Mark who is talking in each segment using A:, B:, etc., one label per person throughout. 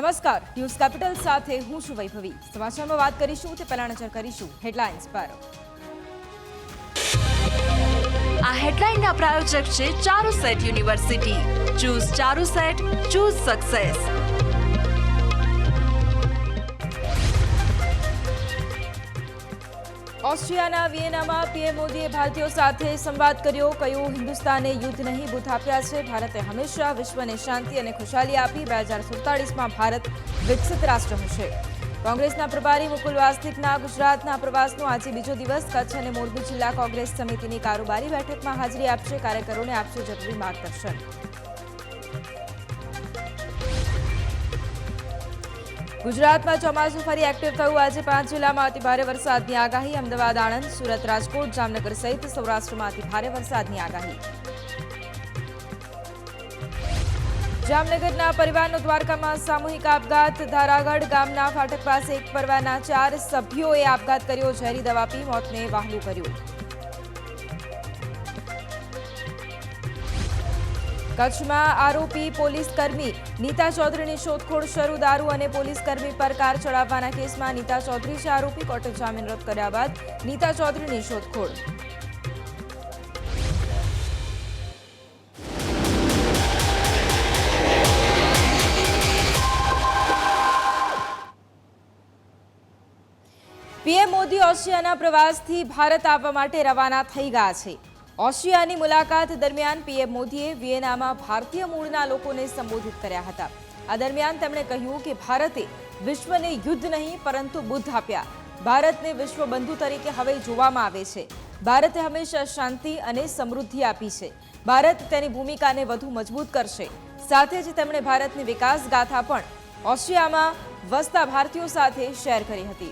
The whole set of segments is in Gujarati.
A: નમસ્કાર, ન્યૂઝ કેપિટલ સાથે હું છું વૈભવી। સમાચારમાં વાત કરીશું તે પહેલા નજર કરીશું હેડલાઇન્સ પર।
B: આ હેડલાઇનના પ્રાયોજક છે Charusat university. Choose Charusat, choose success.
A: ઓસ્ટ્રિયાના વિયેનામાં પીએમ મોદીએ ભારતીયો સાથે સંવાદ કર્યો। કહ્યું, હિન્દુસ્તાને યુદ્ધ નહીં બુદ્ધ આપ્યા છે। ભારતે હંમેશા વિશ્વને શાંતિ અને ખુશાલી આપી। 2047માં ભારત વિકસિત રાષ્ટ્ર હશે। કોંગ્રેસના પ્રભારી મુકુલ વાસનિકના ગુજરાતના પ્રવાસનો આજે બીજો દિવસ। કચ્છ અને મોરબી જિલ્લા કોંગ્રેસ સમિતિની કારોબારી બેઠકમાં હાજરી આપશે। કાર્યકરોને આપશે જરૂરી માર્ગદર્શન। ગુજરાતમાં ચોમાસું ફરી એક્ટિવ થયું। આજે 5 જિલ્લામાં અતિભારે વરસાદની આગાહી। અમદાવાદ, આણંદ, સુરત, રાજકોટ, જામનગર સહિત સૌરાષ્ટ્રમાં અતિભારે વરસાદની આગાહી। જામનગરના પરિવારનો દ્વારકામાં સામૂહિક આપઘાત। ધારાગઢ ગામના ફાટક પાસે એક પરિવારના 4 સભ્યોએ આપઘાત કર્યો। ઝેરી દવા પી મોતને વહાલું કર્યું। કચ્છમાં આરોપી પોલીસકર્મી નીતા ચૌધરીની શોધખોળ શરૂ। દારૂ અને પોલીસકર્મી પર કાર ચડાવવાના કેસમાં નીતા ચૌધરી છે આરોપી। કોર્ટે જામીન રદ કર્યા બાદ નીતા ચૌધરીની શોધખોળ। પીએમ મોદી ઓસ્ટ્રિયાના પ્રવાસથી ભારત આવવા માટે રવાના થઈ ગયા છે। ઓસ્ટ્રિયાની મુલાકાત દરમિયાન પીએમ મોદીએ વિયેનામાં ભારતીય મૂળના લોકોને સંબોધિત કર્યા હતા। આ દરમિયાન તેમણે કહ્યું કે ભારતે વિશ્વને યુદ્ધ નહીં પરંતુ બુદ્ધ આપ્યા। ભારતને વિશ્વબંધુ તરીકે હવે જોવામાં આવે છે। ભારતે હંમેશા શાંતિ અને સમૃદ્ધિ આપી છે। ભારત તેની ભૂમિકાને વધુ મજબૂત કરશે। સાથે જ તેમણે ભારતની વિકાસ ગાથા પણ ઓસ્ટ્રિયામાં વસતા ભારતીયો સાથે શેર કરી હતી।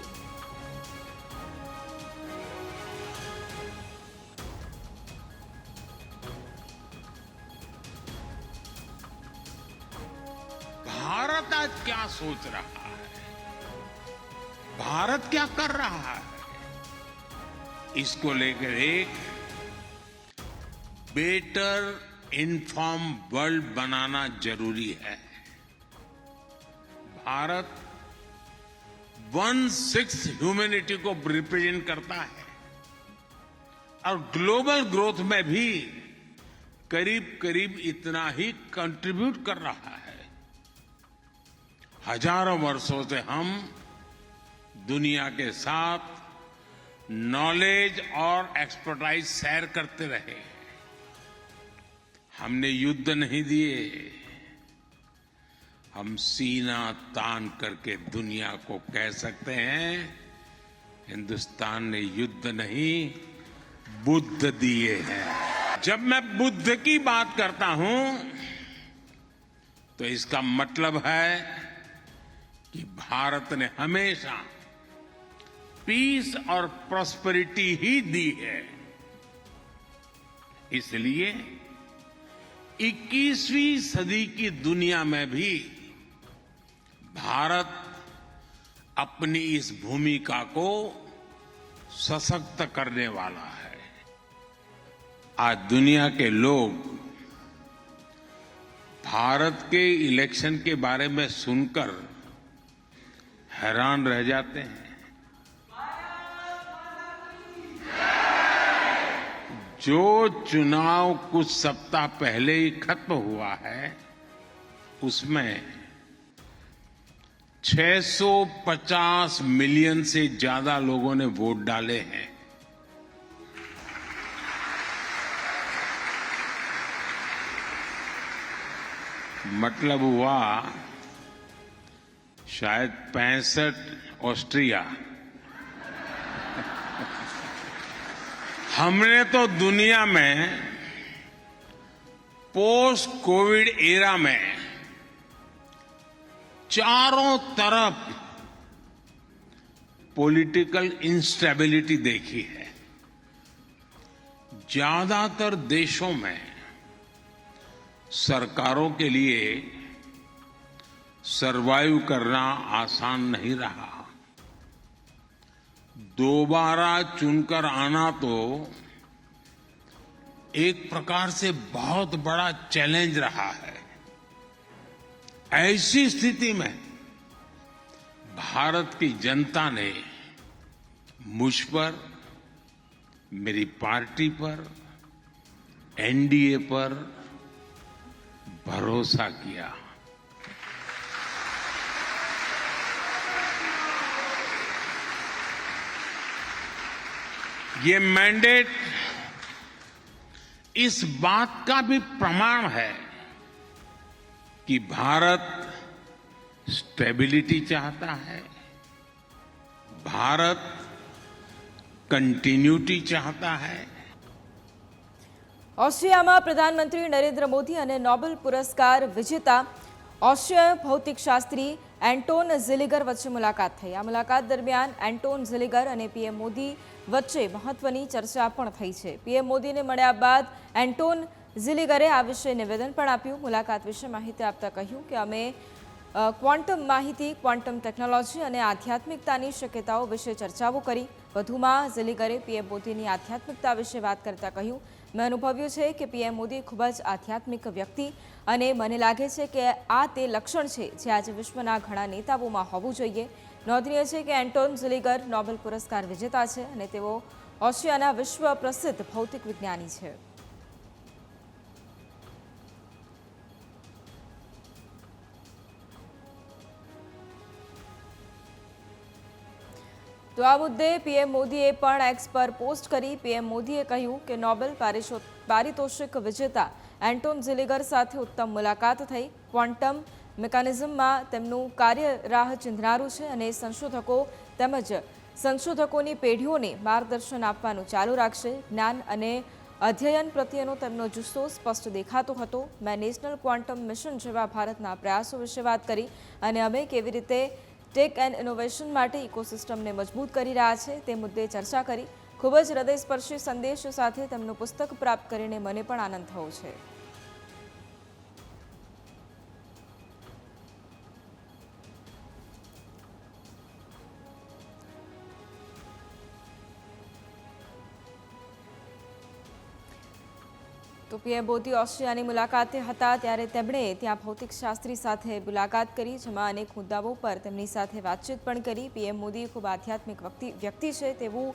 C: भारत आज क्या सोच रहा है, भारत क्या कर रहा है, इसको लेकर एक बेटर इन्फॉर्म वर्ल्ड बनाना जरूरी है। भारत 1/6 ह्यूमैनिटी को रिप्रेजेंट करता है और ग्लोबल ग्रोथ में भी करीब करीब इतना ही कंट्रीब्यूट कर रहा है। हजारों वर्षों से हम दुनिया के साथ नॉलेज और एक्सपर्टाइज शेयर करते रहे। हमने युद्ध नहीं दिए, हम सीना तान करके दुनिया को कह सकते हैं हिंदुस्तान ने युद्ध नहीं बुद्ध दिए हैं। जब मैं बुद्ध की बात करता हूं तो इसका मतलब है कि भारत ने हमेशा पीस और प्रॉस्पेरिटी ही दी है। इसलिए 21वीं सदी की दुनिया में भी भारत अपनी इस भूमिका को सशक्त करने वाला है। आज दुनिया के लोग भारत के इलेक्शन के बारे में सुनकर हैरान रह जाते हैं। जो चुनाव कुछ सप्ताह पहले ही खत्म हुआ है उसमें 650 मिलियन से ज्यादा लोगों ने वोट डाले हैं। मतलब हुआ शायद 65 ऑस्ट्रिया। हमने तो दुनिया में पोस्ट कोविड एरा में चारों तरफ पॉलिटिकल इंस्टेबिलिटी देखी है। ज्यादातर देशों में सरकारों के लिए सरवाइव करना आसान नहीं रहा। दोबारा चुनकर आना तो एक प्रकार से बहुत बड़ा चैलेंज रहा है। ऐसी स्थिति में भारत की जनता ने मुझ पर, मेरी पार्टी पर, एनडीए पर भरोसा किया। ये मैंडेट इस बात का भी प्रमाण है कि भारत स्टेबिलिटी चाहता है, भारत कंटिन्यूटी चाहता है।
A: ઓસ્ટ્રિયામાં પ્રધાનમંત્રી નરેન્દ્ર મોદી અને નોબેલ પુરસ્કાર વિજેતા ઓસ્ટ્રીય ભૌતિકશાસ્ત્રી એન્ટોન ઝિલિગર વચ્ચે મુલાકાત થઈ। આ મુલાકાત દરમિયાન એન્ટોન ઝિલિગર અને પીએમ મોદી વચ્ચે મહત્વની ચર્ચા પણ થઈ છે। પીએમ મોદીને મળ્યા બાદ એન્ટોન ઝિલિગરે આ વિશે નિવેદન પણ આપ્યું। મુલાકાત વિશે માહિતી આપતા કહ્યું કે અમે ક્વોન્ટમ માહિતી, ક્વોન્ટમ ટેકનોલોજી અને આધ્યાત્મિકતાની શક્યતાઓ વિશે ચર્ચાઓ કરી। વધુમાં ઝિલિગરે પીએમ મોદીની આધ્યાત્મિકતા વિશે વાત કરતા કહ્યું, મેં અનુભવ્યું છે કે પીએમ મોદી ખૂબ જ આધ્યાત્મિક વ્યક્તિ અને મને લાગે છે કે આ તે લક્ષણ છે જે આજે વિશ્વના ઘણા નેતાઓમાં હોવું જોઈએ। નોંધનીય છે કે એન્ટોન ઝિલિગર નોબેલ પુરસ્કાર વિજેતા છે અને તેઓ ઓસ્ટ્રિયાના વિશ્વ પ્રસિદ્ધ ભૌતિક વિજ્ઞાની છે। તો આ મુદ્દે પીએમ મોદીએ પણ એક્સ પર પોસ્ટ કરી। પીએમ મોદીએ કહ્યું કે નોબેલ પારિતોષિક વિજેતા એન્ટોન ઝિલિગર સાથે ઉત્તમ મુલાકાત થઈ। ક્વોન્ટમ મિકેનિઝમમાં તેમનું કાર્ય રાહ ચિંધનારું છે અને સંશોધકો તેમજ સંશોધકોની પેઢીઓને માર્ગદર્શન આપવાનું ચાલુ રાખશે। જ્ઞાન અને અધ્યયન પ્રત્યેનો તેમનો જુસ્સો સ્પષ્ટ દેખાતો હતો। મેં નેશનલ ક્વોન્ટમ મિશન જેવા ભારતના પ્રયાસો વિશે વાત કરી અને અમે કેવી રીતે ટેક એન્ડ ઇનોવેશન માટે ઇકોસિસ્ટમને મજબૂત કરી રહ્યા છે તે મુદ્દે ચર્ચા કરી। ખૂબ જ હૃદયસ્પર્શી સંદેશ સાથે તેમનું પુસ્તક પ્રાપ્ત કરીને મને પણ આનંદ થયો છે। તો પીએમ મોદી ઓસ્ટ્રિયાની મુલાકાતે હતા ત્યારે તેમણે ત્યાં ભૌતિકશાસ્ત્રી સાથે મુલાકાત કરી, જેમાં અનેક મુદ્દાઓ પર તેમની સાથે વાતચીત પણ કરી। પીએમ મોદી ખૂબ આધ્યાત્મિક વ્યક્તિ છે તેવું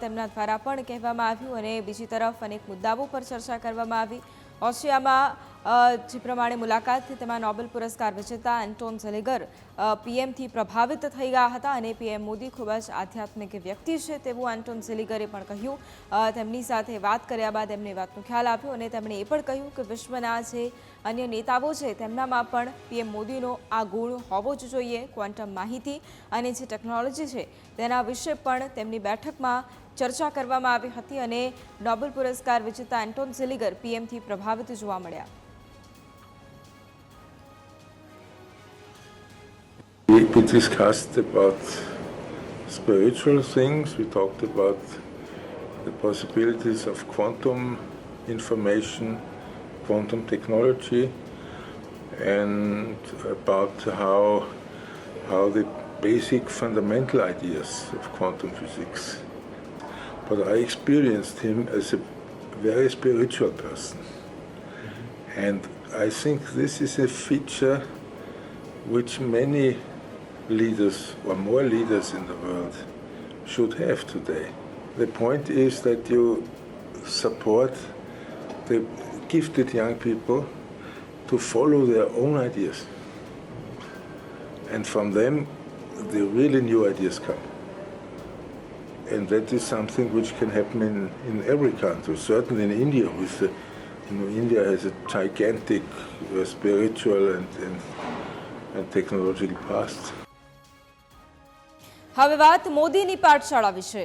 A: તેમના દ્વારા પણ કહેવામાં આવ્યું અને બીજી તરફ અનેક મુદ્દાઓ પર ચર્ચા કરવામાં આવી। ઓસ્ટ્રિયામાં જે પ્રમાણે મુલાકાત થઈ તેમાં નોબેલ પુરસ્કાર વિજેતા એન્ટોન ઝિલિગર પીએમથી પ્રભાવિત થઈ ગયા હતા અને પીએમ મોદી ખૂબ જ આધ્યાત્મિક વ્યક્તિ છે તેવું એન્ટોન ઝિલિગરે પણ કહ્યું। તેમની સાથે વાત કર્યા બાદ એમને વાતનો ખ્યાલ આપ્યો અને તેમણે એ પણ કહ્યું કે વિશ્વના જે અન્ય નેતાઓ છે તેમનામાં પણ પીએમ મોદીનો આ ગુણ હોવો જ જોઈએ। ક્વોન્ટમ માહિતી અને જે ટેકનોલોજી છે તેના વિશે પણ તેમની બેઠકમાં ચર્ચા કરવામાં આવી હતી અને નોબેલ પુરસ્કાર વિજેતા એન્ટોન ઝિલિગર પીએમથી પ્રભાવિત જોવા મળ્યા।
D: We discussed about spiritual things. We talked about the possibilities of quantum information, quantum technology, and about how the basic fundamental ideas of quantum physics. But I experienced him as a very spiritual person. And I think this is a feature which many leaders or more leaders in the world should have today. The point is that you support the gifted young people to follow their own ideas. And from them, the really new ideas come. And that is something which can happen in every country, certainly in India. India has a gigantic spiritual and technological past.
A: હવે વાત મોદીની પાઠશાળા વિશે।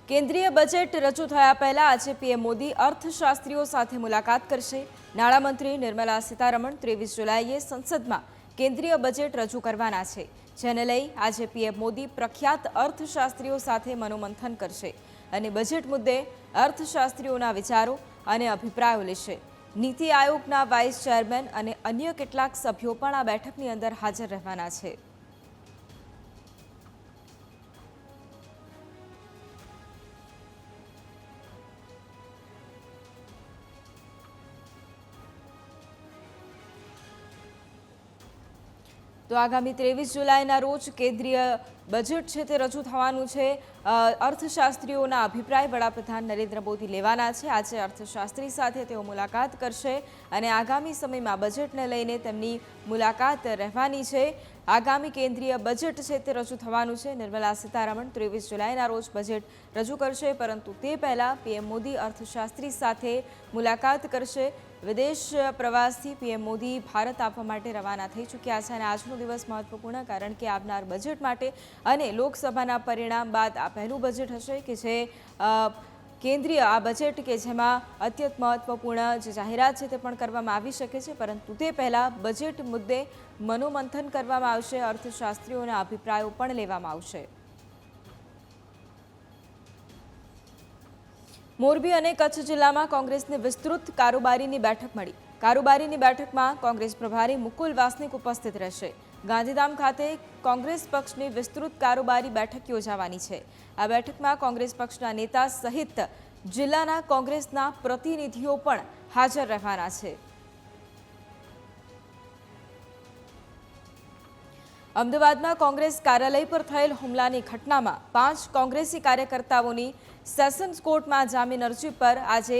A: કેન્દ્રીય બજેટ રજૂ થયા પહેલા આજે પીએમ મોદી અર્થશાસ્ત્રીઓ સાથે મુલાકાત કરશે। નાણામંત્રી નિર્મલા સીતારમણ 23 જુલાઈએ સંસદમાં કેન્દ્રીય બજેટ રજૂ કરવાના છે, જેને લઈ આજે પીએમ મોદી પ્રખ્યાત અર્થશાસ્ત્રીઓ સાથે મનોમંથન કરશે અને બજેટ મુદ્દે અર્થશાસ્ત્રીઓના વિચારો અને અભિપ્રાયો લેશે। નીતિ આયોગના વાઇસ ચેરમેન અને અન્ય કેટલાક સભ્યો પણ આ બેઠકની અંદર હાજર રહેવાના છે। તો આગામી 23 જુલાઈના રોજ કેન્દ્રીય બજેટ છે તે રજૂ થવાનું છે. અર્થશાસ્ત્રીઓના અભિપ્રાય વડાપ્રધાન નરેન્દ્ર મોદી લેવાના છે. આજે અર્થશાસ્ત્રી સાથે તેઓ મુલાકાત કરશે અને આગામી સમયમાં બજેટને લઈને તેમની મુલાકાત રહેવાની છે. આગામી કેન્દ્રીય બજેટ છે તે રજૂ થવાનું છે. નિર્મલા સીતારમણ 23 જુલાઈના રોજ બજેટ રજૂ કરશે, પરંતુ તે પહેલાં પીએમ મોદી અર્થશાસ્ત્રી સાથે મુલાકાત કરશે. વિદેશ પ્રવાસથી પીએમ મોદી ભારત આવવા માટે રવાના થઈ ચૂક્યા છે અને આજનો દિવસ મહત્વપૂર્ણ, કારણ કે આવનાર બજેટ માટે અને લોકસભાના પરિણામ બાદ આ પહેલું બજેટ હશે કે જે કેન્દ્રીય આ બજેટ કે જેમાં અત્યંત મહત્વપૂર્ણ જે જાહેરાત છે તે પણ કરવામાં આવી શકે છે, પરંતુ તે પહેલાં બજેટ મુદ્દે મનોમંથન કરવામાં આવશે. અર્થશાસ્ત્રીઓના અભિપ્રાયો પણ લેવામાં આવશે. મોરબી અને કચ્છ જિલ્લામાં કોંગ્રેસની વિસ્તૃત કારોબારીની બેઠક મળી. કારોબારીની બેઠકમાં કોંગ્રેસ પ્રભારી મુકુલ વાસનિક ઉપસ્થિત રહેશે. ગાંધીધામ ખાતે કોંગ્રેસ પક્ષની વિસ્તૃત કારોબારી બેઠક યોજાવાની છે. આ બેઠકમાં કોંગ્રેસ પક્ષના નેતા સહિત જિલ્લાના કોંગ્રેસના પ્રતિનિધિઓ પણ હાજર રહેવાના છે. અમદાવાદમાં કોંગ્રેસ કાર્યાલય પર થયેલ હુમલાની ઘટનામાં 5 કોંગ્રેસી કાર્યકર્તાઓની સેશન્સ કોર્ટમાં જામીન અરજી પર આજે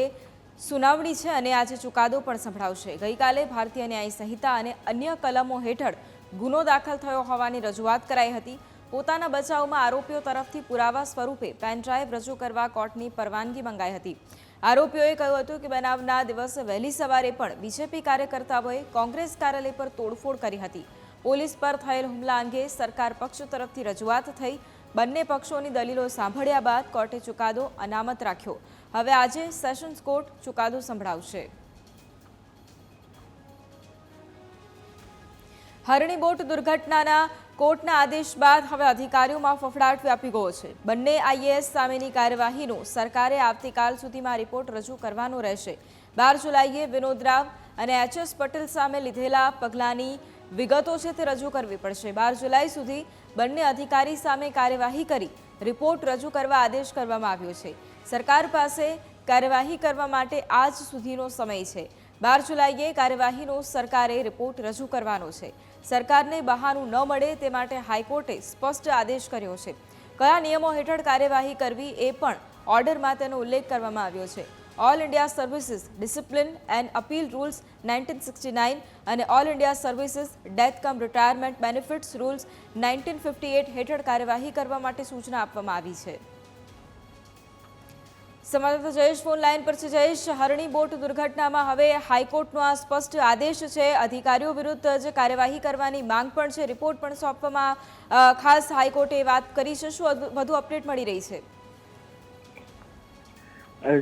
A: સુનાવણી છે અને આજે ચુકાદો પણ સંભળાવશે. ગઈકાલે ભારતીય ન્યાય સંહિતા અને અન્ય કલમો હેઠળ ગુનો દાખલ થયો હોવાની રજૂઆત કરાઈ હતી. પોતાના બચાવમાં આરોપીઓ તરફથી પુરાવા સ્વરૂપે પેનડ્રાઈવ રજૂ કરવા કોર્ટની પરવાનગી મંગાઈ હતી. આરોપીઓએ કહ્યું હતું કે બનાવના દિવસે વહેલી સવારે પણ બીજેપી કાર્યકર્તાઓએ કોંગ્રેસ કાર્યાલય પર તોડફોડ કરી હતી. પોલીસ પર થયેલ હુમલા અંગે સરકાર પક્ષ તરફથી રજૂઆત થઈ. બંને પક્ષોની દલીલો સાંભળ્યા બાદ કોર્ટે ચુકાદો અનામત રાખ્યો. હવે આજે સેશન્સ કોર્ટ ચુકાદો સંભળાવશે. હરણી બોટ દુર્ઘટનાના કોર્ટના આદેશ બાદ હવે અધિકારીઓમાં ફફડાટ વ્યાપી ગયો છે. બંને આઈએએસ સામેની કાર્યવાહીનો સરકારે આવતીકાલ સુધીમાં રિપોર્ટ રજૂ કરવાનો રહેશે. 12 જુલાઈએ વિનોદ રાવ અને એચએસ પટેલ સામે લીધેલા પગલાંની વિગતો છે તે રજૂ કરવી પડશે. 12 જુલાઈ સુધી બંને અધિકારી સામે કાર્યવાહી કરી રિપોર્ટ રજૂ કરવા આદેશ કરવામાં આવ્યો છે. સરકાર પાસે કાર્યવાહી કરવા માટે આજ સુધીનો સમય છે. 12 જુલાઈએ કાર્યવાહીનો સરકારે રિપોર્ટ રજૂ કરવાનો છે. સરકારને બહાનું ન મળે તે માટે હાઈકોર્ટે સ્પષ્ટ આદેશ કર્યો છે. કયા નિયમો હેઠળ કાર્યવાહી કરવી એ પણ ઓર્ડરમાં તેનો ઉલ્લેખ કરવામાં આવ્યો છે. All India services discipline and appeal rules 1969 અને ઓલ ઇન્ડિયા સર્વિસીસ ડેથ કમ રિટાયરમેન્ટ બેનિફિટ્સ રૂલ્સ 1958 હેઠળ કાર્યવાહી કરવા માટે સૂચના આપવામાં આવી છે. સંવાદદાતા જયેશ ફોન લાઈન પર છે. જયેશ, હરણી બોટ દુર્ઘટનામાં હવે હાઈકોર્ટનો આ સ્પષ્ટ આદેશ છે. અધિકારીઓ વિરુદ્ધ જે કાર્યવાહી કરવાની માંગ પણ છે, રિપોર્ટ પણ સોંપવામાં ખાસ હાઈકોર્ટે વાત કરી છે. શું વધુ અપડેટ મળી રહી છે?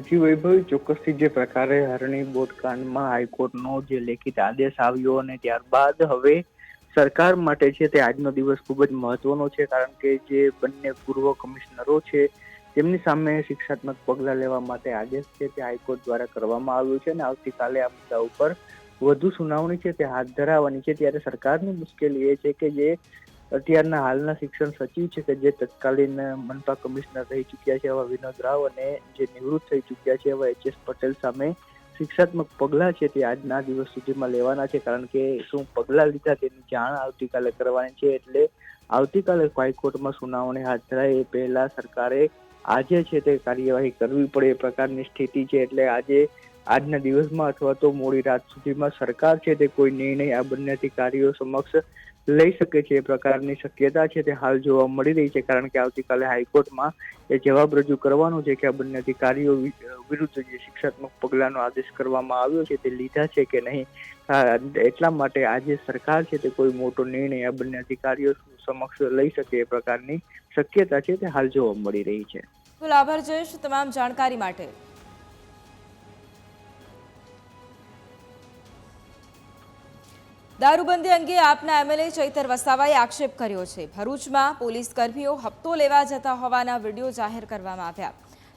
E: જી વૈભવી, ચોક્કસથી જે પ્રકારે હરણી બોટ કાંડમાં હાઈકોર્ટનો જે લેખિત આદેશ આવ્યો અને ત્યારબાદ હવે સરકાર માટે છે તે આજનો દિવસ ખૂબ જ મહત્વનો છે, કારણ કે જે બંને પૂર્વ કમિશનરો છે તેમની સામે શિક્ષાત્મક પગલાં લેવા માટે આદેશ છે તે હાઈકોર્ટ દ્વારા કરવામાં આવ્યો છે અને આવતીકાલે આ મુદ્દા ઉપર વધુ સુનાવણી છે તે હાથ ધરાવવાની છે. ત્યારે સરકારની મુશ્કેલી એ છે કે જે અત્યારના હાલના શિક્ષણ સચિવ છે કે જે તત્કાલીન મનપા કમિશનર રહી ચૂક્યા છે એવા વિનોદ રાવ અને જે નિવૃત્ત થઈ ચૂક્યા છે એવા એચએસ પટેલ સામે શિક્ષાત્મક પગલાં છે તે આજના દિવસ સુધીમાં લેવાના છે, કારણ કે શું પગલાં લીધા તેની જાણ આવતીકાલે કરવાની છે. એટલે આવતીકાલે હાઈકોર્ટમાં સુનાવણી હાથ ધરાય એ પહેલા સરકારે આજે છે તે કાર્યવાહી કરવી પડે એ પ્રકારની સ્થિતિ છે. એટલે આજના દિવસમાં અથવા તો મોડી રાત સુધીમાં સરકાર છે તે કોઈ નિર્ણય આ બંને અધિકારીઓ સમક્ષ લઈ શકે છે એ પ્રકારની શક્યતા છે તે હાલ જોવા મળી રહી છે, કારણ કે આવતીકાલે હાઈકોર્ટમાં એ જવાબ રજૂ કરવાનો છે કે આ બંને અધિકારીઓ વિરુદ્ધ જે શિક્ષાત્મક પગલાંનો આદેશ કરવામાં આવ્યો છે તે લીધા છે કે નહીં. એટલા માટે આજે સરકાર છે તે કોઈ મોટો નિર્ણય આ બંને અધિકારીઓ સમક્ષ લઈ શકે એ પ્રકારની શક્યતા છે તે હાલ જોવા મળી રહી છે.
A: આભાર જયેશ તમામ જાણકારી માટે. દારૂબંધી અંગે આપના એમએલએ ચૈતર વસાવાએ આક્ષેપ કર્યો છે. ભરૂચમાં પોલીસ કર્મીઓ હપ્તો લેવા જતા હોવાના વિડીયો જાહેર કરવામાં આવ્યા.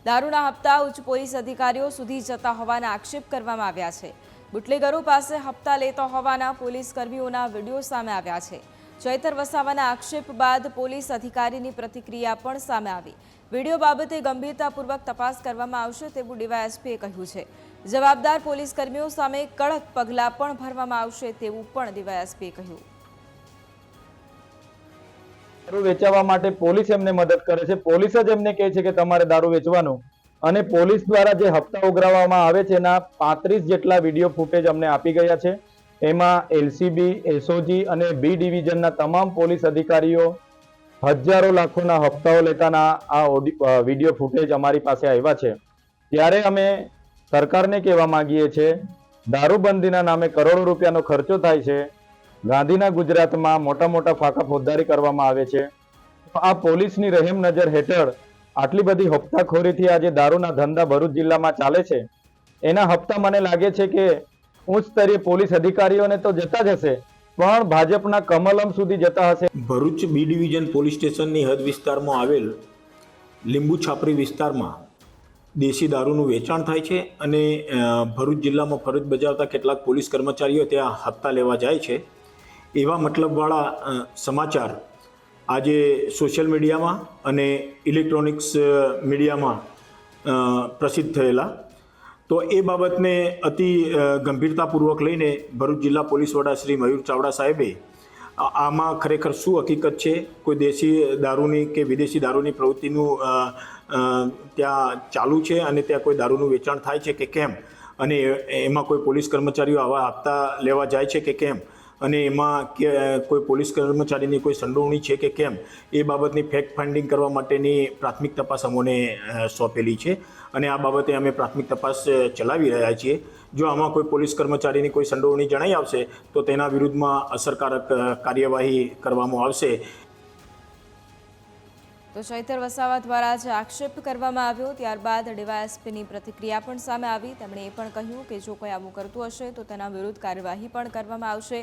A: દારૂના હપ્તા ઉચ્ચ પોલીસ અધિકારીઓ સુધી જતા હોવાના આક્ષેપ કરવામાં આવ્યા છે. બુટલેગરો પાસે હપ્તા લેતા હોવાના પોલીસ કર્મીઓના વિડીયો સામે આવ્યા છે. ચૈતર વસાવાના આક્ષેપ બાદ પોલીસ અધિકારીની પ્રતિક્રિયા પણ સામે આવી. વિડીયો બાબતે ગંભીરતાપૂર્વક તપાસ કરવામાં આવશે તેવું ડીવાયએસપીએ કહ્યું છે. જવાબદાર પોલીસ કર્મીઓ સામે કડક પગલાં પણ ભરવામાં આવશે તેવું પણ ડીવાયએસપીએ કહ્યું.
F: દારૂ વેચવા માટે પોલીસ એમને મદદ કરે છે, પોલીસ જ એમને કહે છે કે તમારે દારૂ વેચવાનું, અને પોલીસ દ્વારા જે હપ્તા ઉઘરાવવામાં આવે છે એના 35 જેટલા વિડીયો ફૂટેજ અમને આપી ગયા છે. એમાં એલસીબી, એસઓજી અને બી ડિવિઝનના તમામ પોલીસ અધિકારીઓ હજારો લાખોના હપ્તાઓ લેતાના આ વિડીયો ફૂટેજ અમારી પાસે આવ્યા છે. ત્યારે અમે સરકારને કહેવા માંગીએ છીએ, દારૂબંધીના નામે કરોડો રૂપિયાનો ખર્ચો થાય છે, ગાંધીના ગુજરાતમાં મોટા મોટા ફાંકા ફોજદારી કરવામાં આવે છે. આ પોલીસની રહેમ નજર હેઠળ આટલી બધી હપ્તાખોરીથી આજે દારૂના ધંધા ભરૂચ જિલ્લામાં ચાલે છે. એના હપ્તા મને લાગે છે કે ઉચ્ચ સ્તરીય પોલીસ અધિકારીઓને તો જતા જ હશે, પણ ભાજપના કમલમ સુધી જતા હશે.
G: ભરૂચ બી ડિવિઝન પોલીસ સ્ટેશનની હદ વિસ્તારમાં આવેલ લીંબુ છાપરી વિસ્તારમાં દેશી દારૂનું વેચાણ થાય છે અને ભરૂચ જિલ્લામાં ફરજ બજાવતા કેટલાક પોલીસ કર્મચારીઓ ત્યાં હપ્તા લેવા જાય છે. એવા મતલબવાળા સમાચાર આજે સોશિયલ મીડિયામાં અને ઇલેક્ટ્રોનિક્સ મીડિયામાં પ્રસિદ્ધ થયેલા. તો એ બાબતને અતિ ગંભીરતાપૂર્વક લઈને ભરૂચ જિલ્લા પોલીસ વડા શ્રી મયુર ચાવડા સાહેબે આમાં ખરેખર શું હકીકત છે, કોઈ દેશી દારૂની કે વિદેશી દારૂની પ્રવૃત્તિનું ત્યાં ચાલુ છે અને ત્યાં કોઈ દારૂનું વેચાણ થાય છે કે કેમ, અને એમાં કોઈ પોલીસ કર્મચારીઓ આવા હપ્તા લેવા જાય છે કે કેમ, અને એમાં કોઈ પોલીસ કર્મચારીની કોઈ સંડોવણી છે કે કેમ, એ બાબતની ફેક્ટ ફાઇન્ડિંગ કરવા માટેની પ્રાથમિક તપાસ અમોને સોંપેલી છે અને આ બાબતે અમે પ્રાથમિક તપાસ ચલાવી રહ્યા છીએ. જો આમાં કોઈ પોલીસ કર્મચારીની કોઈ સંડોવણી જણાઈ આવશે તો તેના વિરુદ્ધમાં અસરકારક કાર્યવાહી કરવામાં આવશે.
A: તો ચૈતર વસાવા દ્વારા જે આક્ષેપ કરવામાં આવ્યો ત્યારબાદ ડીવાયએસપીની પ્રતિક્રિયા પણ સામે આવી. તેમણે એ પણ કહ્યું કે જો કોઈ આવું કરતું હશે તો તેના વિરુદ્ધ કાર્યવાહી પણ કરવામાં આવશે.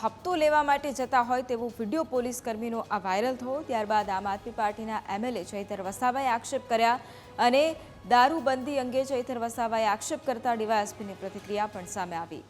A: હપ્તો લેવા માટે જતા હોય તેવો વિડીયો પોલીસ કર્મીનો આ વાયરલ થયો ત્યારબાદ આમ આદમી પાર્ટીના એમએલએ ચૈતર વસાવાએ આક્ષેપ કર્યા અને દારૂબંધી અંગે ચૈતર વસાવાએ આક્ષેપ કરતા ડીવાયએસપીની પ્રતિક્રિયા પણ સામે આવી.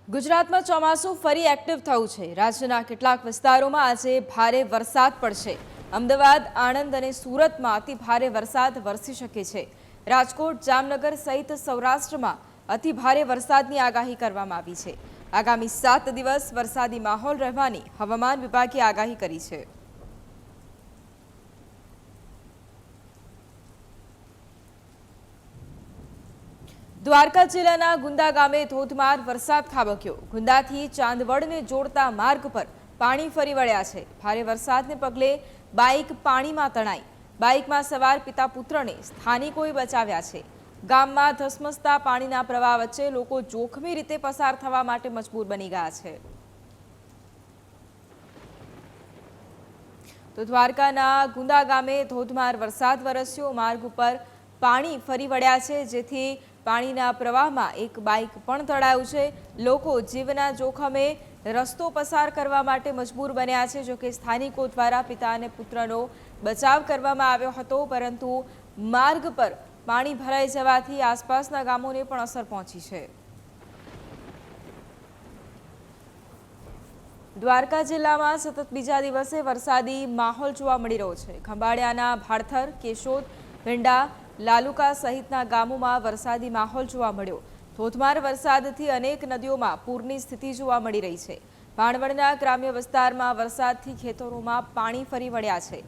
A: ગુજરાતમાં ચોમાસું ફરી એક્ટિવ થયું છે. રાજ્યના કેટલાક વિસ્તારોમાં આજે ભારે વરસાદ પડશે. અમદાવાદ, આણંદ અને સુરતમાં અતિ ભારે વરસાદ વરસી શકે છે. રાજકોટ, જામનગર સહિત સૌરાષ્ટ્રમાં અતિ ભારે વરસાદની આગાહી કરવામાં આવી છે. આગામી 7 દિવસ વરસાદી માહોલ રહેવાની હવામાન વિભાગે આગાહી કરી છે. દ્વારકા જિલ્લાના ગુંદા ગામે ધોધમાર વરસાદ ખાબક્યો. ગુંદાથી ચાંદવડને જોડતા માર્ગ પર પાણી ફરી વળ્યા છે. ભારે વરસાદને પગલે બાઇક પાણીમાં તણાઈ. બાઇકમાં સવાર પિતા પુત્રને સ્થાનિકોએ બચાવ્યા છે. ગામમાં ધસમસતા પાણીના પ્રવાહ વચ્ચે લોકો જોખમી રીતે પસાર થવા માટે મજબૂર બની ગયા છે. તો દ્વારકાના ગુંદા ગામે ધોધમાર વરસાદ વરસ્યો. માર્ગ ઉપર પાણી ફરી વળ્યા છે, જેથી પાણીના પ્રવાહમાં એક બાઇક પણ તણાયું છે. લોકો જીવના જોખમે રસ્તો પસાર કરવા માટે મજબૂર બન્યા છે. જોકે સ્થાનિકો દ્વારા પિતા અને પુત્રનો બચાવ કરવામાં આવ્યો હતો, પરંતુ માર્ગ પર પાણી ભરાઈ જવાથી આસપાસના ગામોને પણ અસર પહોંચી છે. દ્વારકા જિલ્લામાં સતત બીજા દિવસે વરસાદી માહોલ જોવા મળી રહ્યો છે. ખંભાળિયાના ભાડથર, કેશોદ, ભીંડા, લાલુકા સહિતના ગામોમાં વરસાદી માહોલ જોવા મળ્યો. ધોધમાર વરસાદથી અનેક નદીઓમાં પૂરની સ્થિતિ જોવા મળી રહી છે. ભાણવડના ગ્રામ્ય વિસ્તારમાં વરસાદથી ખેતરોમાં પાણી ફરી વળ્યા છે.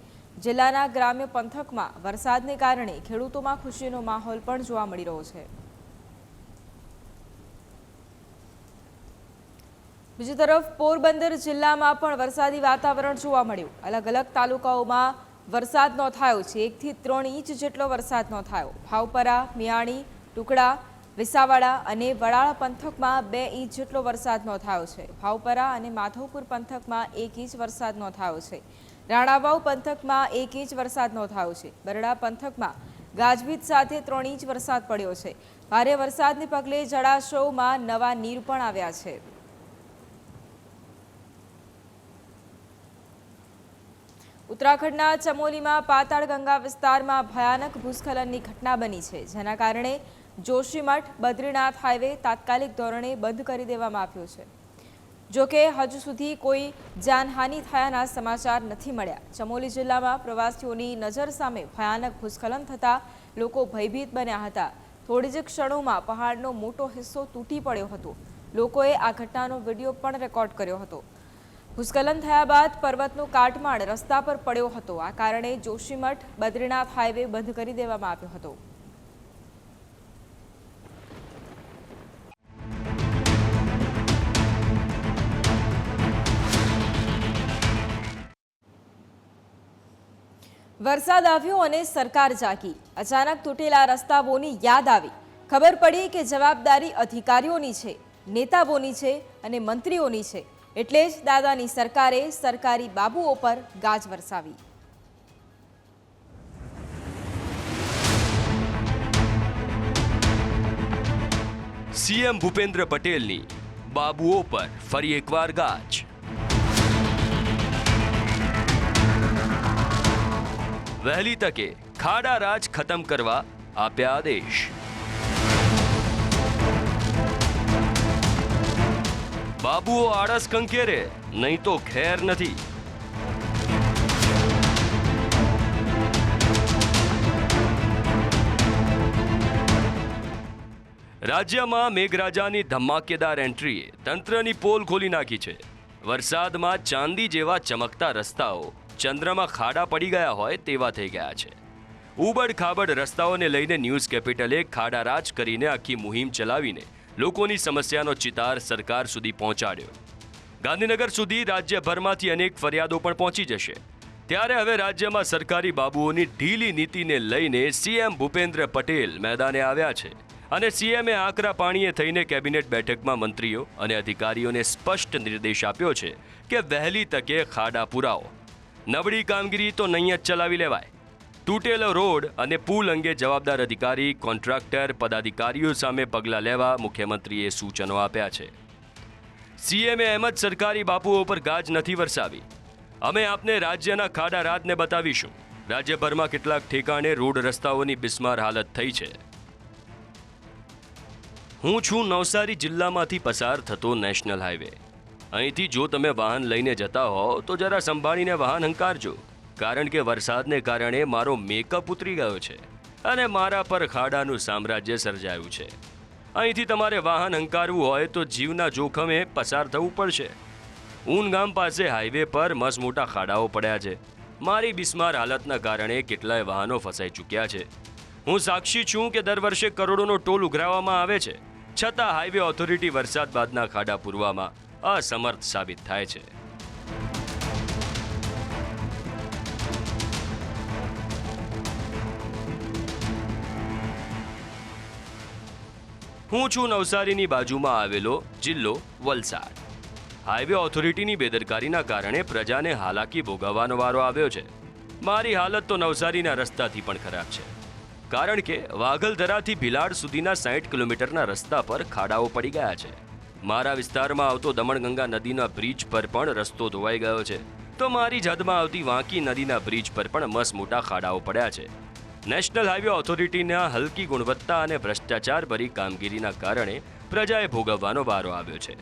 A: જિલ્લાના ગ્રામ્ય પંથકમાં વરસાદને કારણે ખેડૂતોમાં ખુશીનો માહોલ પણ જોવા મળી રહ્યો છે. બીજી તરફ પોરબંદર જિલ્લામાં પણ વરસાદી વાતાવરણ જોવા મળ્યું. અલગ અલગ તાલુકાઓમાં વરસાદ નોંધાયો છે. 1 થી 3 ઇંચ જેટલો વરસાદ નોંધાયો. ભાવપરા, મિયાણી, ટુકડા, વિસાવાડા અને વડાળા પંથકમાં 2 ઇંચ જેટલો વરસાદ નોંધાયો છે. ભાવપરા અને માધવપુર પંથકમાં 1 ઇંચ વરસાદ નોંધાયો છે. રાણાવાવ પંથકમાં 1 ઇંચ વરસાદ નોંધાયો છે. બરડા પંથકમાં ગાજવીજ સાથે 3 ઇંચ વરસાદ પડ્યો છે. ભારે વરસાદને પગલે જળાશયોમાં નવા નીર પણ આવ્યા છે. ઉત્તરાખંડના ચમોલીમાં પાતાળ ગંગા વિસ્તારમાં ભયાનક ભૂસ્ખલનની ઘટના બની છે, જેના કારણે જોશીમઠ બદ્રીનાથ હાઈવે તાત્કાલિક ધોરણે બંધ કરી દેવામાં આવ્યો છે. જોકે હજુ સુધી કોઈ જાનહાનિ થયાના સમાચાર નથી મળ્યા. ચમોલી જિલ્લામાં પ્રવાસીઓની નજર સામે ભયાનક ભૂસ્ખલન થતાં લોકો ભયભીત બન્યા હતા. થોડી જ ક્ષણોમાં પહાડનો મોટો હિસ્સો તૂટી પડ્યો હતો. લોકોએ આ ઘટનાનો વિડીયો પણ રેકોર્ડ કર્યો હતો. ભૂસ્ખલન થયા બાદ પર્વતનો કાટમાળ રસ્તા પર પડ્યો હતો. આ કારણે જોશીમઠ બદ્રીનાથ હાઈવે બંધ કરી દેવામાં આવ્યો હતો. વરસાદ આવ્યો અને સરકાર જાગી. અચાનક તૂટેલા રસ્તાઓની યાદ આવી. ખબર પડી કે જવાબદારી અધિકારીઓની છે, નેતાઓની છે અને મંત્રીઓની છે. એટલે જ દાદાની સરકારે સરકારી બાબુઓ પર ગાજ વરસાવી.
H: સીએમ ભૂપેન્દ્ર પટેલની બાબુઓ પર ફરી એકવાર ગાજ. વહેલી તકે ખાડા રાજ ખતમ કરવા આપ્યા આદેશ. બાબુઓ આળસ કંકેરે, નહીં તો ખેર નથી. રાજ્યમાં મેઘરાજાની ધમાકેદાર એન્ટ્રીએ તંત્રની પોલ ખોલી નાખી છે. વરસાદમાં ચાંદી જેવા ચમકતા રસ્તાઓ ચંદ્રમાં ખાડા પડી ગયા હોય તેવા થઈ ગયા છે. ઉબડ ખાબડ રસ્તાઓને લઈને ન્યૂઝ કેપિટલે ખાડા રાજ કરીને આખી મુહિમ ચલાવીને લોકોની સમસ્યાનો ચિતાર સરકાર સુધી પહોંચાડ્યો. ગાંધીનગર સુધી રાજ્યભરમાંથી અનેક ફરિયાદો પણ પહોંચી જશે. ત્યારે હવે રાજ્યમાં સરકારી બાબુઓની ઢીલી નીતિને લઈને સીએમ ભૂપેન્દ્ર પટેલ મેદાને આવ્યા છે અને સીએમએ આકરા પાણીએ થઈને કેબિનેટ બેઠકમાં મંત્રીઓ અને અધિકારીઓને સ્પષ્ટ નિર્દેશ આપ્યો છે કે વહેલી તકે ખાડા પુરાવો. નબળી કામગીરી તો નહીં જ ચલાવી લેવાય. તૂટેલો રોડ અને પુલ અંગે જવાબદાર અધિકારી, કોન્ટ્રાક્ટર, પદાધિકારીઓ સામે પગલાં લેવા મુખ્યમંત્રીએ સૂચનો આપ્યા છે. સીએમએ એમ જ સરકારી બાપુઓ પર ગાજ નથી વરસાવી. અમે આપને રાજ્યના ખાડા રાજને બતાવીશું. રાજ્યભરમાં કેટલાક ઠેકાણે રોડ રસ્તાઓની બિસ્માર હાલત થઈ છે. હું છું નવસારી જિલ્લામાંથી પસાર થતો નેશનલ હાઈવે. અહીંથી જો તમે વાહન લઈને જતા હો તો જરા સંભાળીને વાહન હંકારજો, કારણ કે વરસાદને કારણે મારો મેકઅપ ઉતરી ગયો છે અને મારા પર ખાડાનું સામ્રાજ્ય સર્જાયું છે. અહીંથી તમારે વાહન હંકારવું હોય તો જીવના જોખમે પસાર થવું પડશે. ઊન ગામ પાસે હાઈવે પર મસ્ત મોટા ખાડાઓ પડ્યા છે. મારી બિસ્માર હાલતના કારણે કેટલાય વાહનો ફસાઈ ચૂક્યા છે. હું સાક્ષી છું કે દર વર્ષે કરોડોનો ટોલ ઉઘરાવવામાં આવે છે, છતાં હાઈવે ઓથોરિટી વરસાદ બાદના ખાડા પૂરવામાં અસમર્થ સાબિત થાય છે. હું છું નવસારીની બાજુમાં આવેલો જિલ્લો વલસાડ. હાઈવે ઓથોરિટીની બેદરકારીના કારણે પ્રજાને હાલાકી ભોગવવાનો વારો આવ્યો છે. મારી હાલત તો નવસારીના રસ્તાથી પણ ખરાબ છે, કારણ કે વાઘલધરાથી ભિલાડ સુધીના 60 કિલોમીટરના રસ્તા પર ખાડાઓ પડી ગયા છે. મારા વિસ્તારમાં આવતો દમણગંગા નદીના બ્રિજ પર પણ રસ્તો ધોવાઈ ગયો છે, તો મારી જ હદમાં આવતી વાંકી નદીના બ્રિજ પર પણ મસ્ત મોટા ખાડાઓ પડ્યા છે. નેશનલ હાઈવે ઓથોરિટીના હલકી ગુણવત્તા અને ભ્રષ્ટાચારભરી કામગીરીના કારણે પ્રજાએ ભોગવવાનો વારો આવ્યો છે.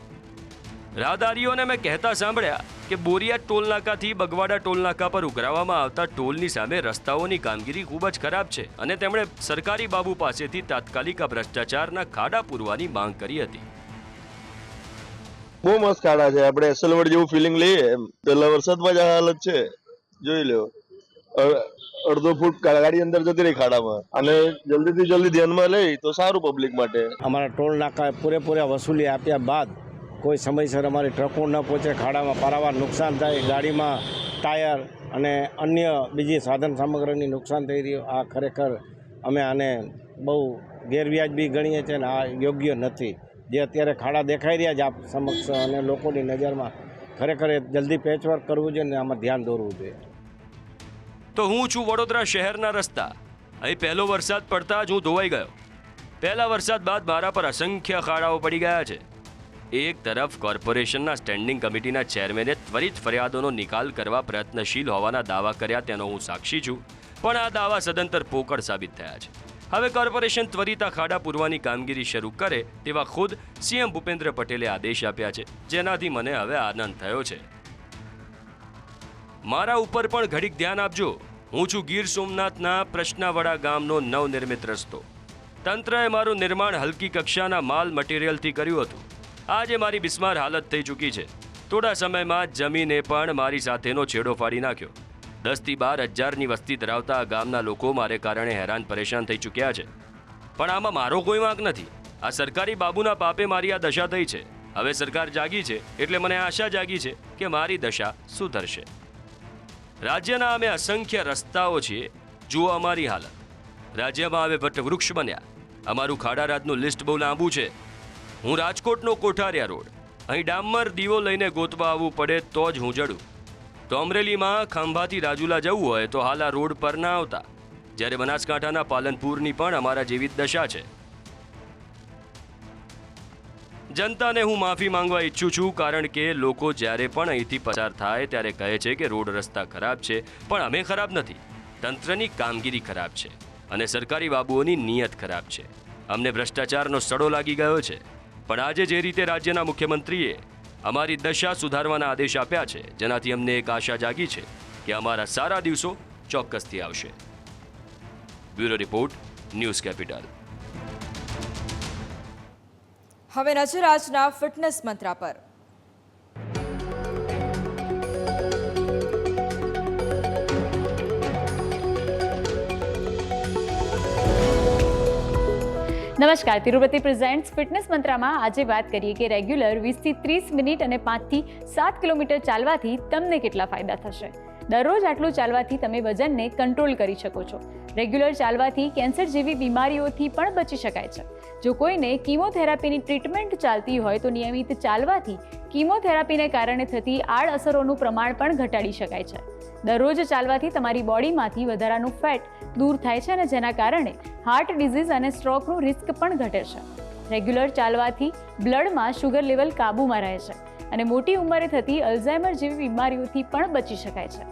H: રાહદારીઓને મેં કહેતા સાંભળ્યા કે બોરિયા ટોલનાકાથી બગવાડા ટોલનાકા પર ઉઘરાવવામાં આવતા ટોલની સામે રસ્તાઓની કામગીરી ખૂબ જ ખરાબ છે અને તેમણે સરકારી બાબુ પાસેથી તાત્કાલિક આ ભ્રષ્ટાચારના ખાડા પૂરવાની માંગ કરી હતી.
I: બહુ મસ્ત ખાડા છે. આપણે એસલવડ જેવું ફિલિંગ લઈએ એમ. પેલા વરસાદમાં જ આ હાલત છે, જોઈ લો. અડધો ફૂટ ગાડી અંદર જતી રહી ખાડામાં, અને જલ્દીથી જલ્દી ધ્યાનમાં લઈ તો સારું પબ્લિક માટે.
J: અમારા ટોલ નાકા પૂરેપૂરા વસૂલી આપ્યા બાદ કોઈ સમયસર અમારી ટ્રકો ન પહોંચે, ખાડામાં પારાવાર નુકસાન થાય, ગાડીમાં ટાયર અને અન્ય બીજી સાધન સામગ્રીની નુકસાન થઈ રહ્યું. આ ખરેખર અમે આને બહુ ગેરવ્યાજબી ગણીએ છીએ અને આ યોગ્ય નથી. જે અત્યારે ખાડા દેખાઈ રહ્યા છે આપ સમક્ષ અને લોકોની નજરમાં, ખરેખર જલ્દી પેચવર્ક કરવું જોઈએ અને આમાં ધ્યાન દોરવું જોઈએ.
H: તો હું છું વડોદરા શહેરના રસ્તા. અહીં પહેલો વરસાદ પડતા જ હું ધોવાઈ ગયો. પહેલા વરસાદ બાદ મારા પર અસંખ્ય ખાડાઓ પડી ગયા છે. એક તરફ કોર્પોરેશનના સ્ટેન્ડિંગ કમિટીના ચેરમેને ત્વરિત ફરિયાદોનો નિકાલ કરવા પ્રયત્નશીલ હોવાના દાવા કર્યા, તેનો હું સાક્ષી છું, પણ આ દાવા સદંતર પોકળ સાબિત થયા છે. હવે કોર્પોરેશન ત્વરિત આ ખાડા પૂરવાની કામગીરી શરૂ કરે તેવા ખુદ સીએમ ભૂપેન્દ્ર પટેલે આદેશ આપ્યા છે, જેનાથી મને હવે આનંદ થયો છે. મારા ઉપર પણ ઘડીક ધ્યાન આપજો. હું છું ગીર સોમનાથના પ્રશ્નાવડા ગામનો નવનિર્મિત રસ્તો. તંત્રએ મારું નિર્માણ હલકી કક્ષાના માલ મટીરિયલથી કર્યું હતું. આજે મારી બિસ્માર હાલત થઈ ચૂકી છે. થોડા સમયમાં જમીને પણ મારી સાથેનો છેડો ફાડી નાખ્યો. 10 થી 12 હજારની વસ્તી ધરાવતા આ ગામના લોકો મારે કારણે હેરાન પરેશાન થઈ ચૂક્યા છે. પણ આમાં મારો કોઈ વાંક નથી. આ સરકારી બાબુના પાપે મારી આ દશા થઈ છે. હવે સરકાર જાગી છે એટલે મને આશા જાગી છે કે મારી દશા સુધરશે. રાજ્યના અમે અસંખ્ય રસ્તાઓ છીએ. જુઓ અમારી હાલત. રાજ્યમાં હવે વટવૃક્ષ બન્યા. અમારું ખાડારાજનું લિસ્ટ બહુ લાંબુ છે. હું રાજકોટનો કોઠારિયા રોડ, અહીં ડામર દીવો લઈને ગોતવા આવવું પડે તો જ હું જડું. તો અમરેલીમાં ખંભાથી રાજુલા જવું હોય તો હાલ આ રોડ પર ના આવતા. જ્યારે બનાસકાંઠાના પાલનપુરની પણ અમારા જેવી જ દશા છે. જનતાને હું માફી માંગવા ઈચ્છું છું, કારણ કે લોકો જ્યારે પણ અહીંથી પસાર થાય ત્યારે કહે છે કે રોડ રસ્તા ખરાબ છે, પણ અમે ખરાબ નથી. તંત્રની કામગીરી ખરાબ છે અને સરકારી બાબુઓની નિયત ખરાબ છે. અમને ભ્રષ્ટાચારનો સડો લાગી ગયો છે. પણ આજે જે રીતે રાજ્યના મુખ્યમંત્રીએ અમારી દશા સુધારવાના આદેશ આપ્યા છે, જેનાથી અમને એક આશા જાગી છે કે અમારા સારા દિવસો ચોક્કસથી આવશે. Bureau report, news capital.
A: હવે નજર આજના ફિટનેસ મંત્ર પર.
K: નમસ્કાર, તિરુપતિ પ્રેઝેન્ટ્સ ફિટનેસ મંત્રામાં આજે વાત કરીએ કે રેગ્યુલર 20 થી 30 મિનિટ અને 5 થી 7 કિલોમીટર ચાલવાથી તમને કેટલા ફાયદા થશે. દરરોજ આટલું ચાલવાથી તમે વજનને કંટ્રોલ કરી શકો છો. રેગ્યુલર ચાલવાથી કેન્સર જેવી બીમારીઓથી પણ બચી શકાય છે. જો કોઈને કીમોથેરાપીની ટ્રીટમેન્ટ ચાલતી હોય તો નિયમિત ચાલવાથી કીમોથેરાપીને કારણે થતી આડઅસરોનું પ્રમાણ પણ ઘટાડી શકાય છે. દરરોજ ચાલવાથી તમારી બોડીમાંથી વધારાનું ફેટ દૂર થાય છે અને જેના કારણે હાર્ટ ડિઝીઝ અને સ્ટ્રોકનું રિસ્ક પણ ઘટે છે. રેગ્યુલર ચાલવાથી બ્લડમાં શુગર લેવલ કાબૂમાં રહે છે અને મોટી ઉંમરે થતી અલ્ઝાઇમર જેવી બીમારીઓથી પણ બચી શકાય છે.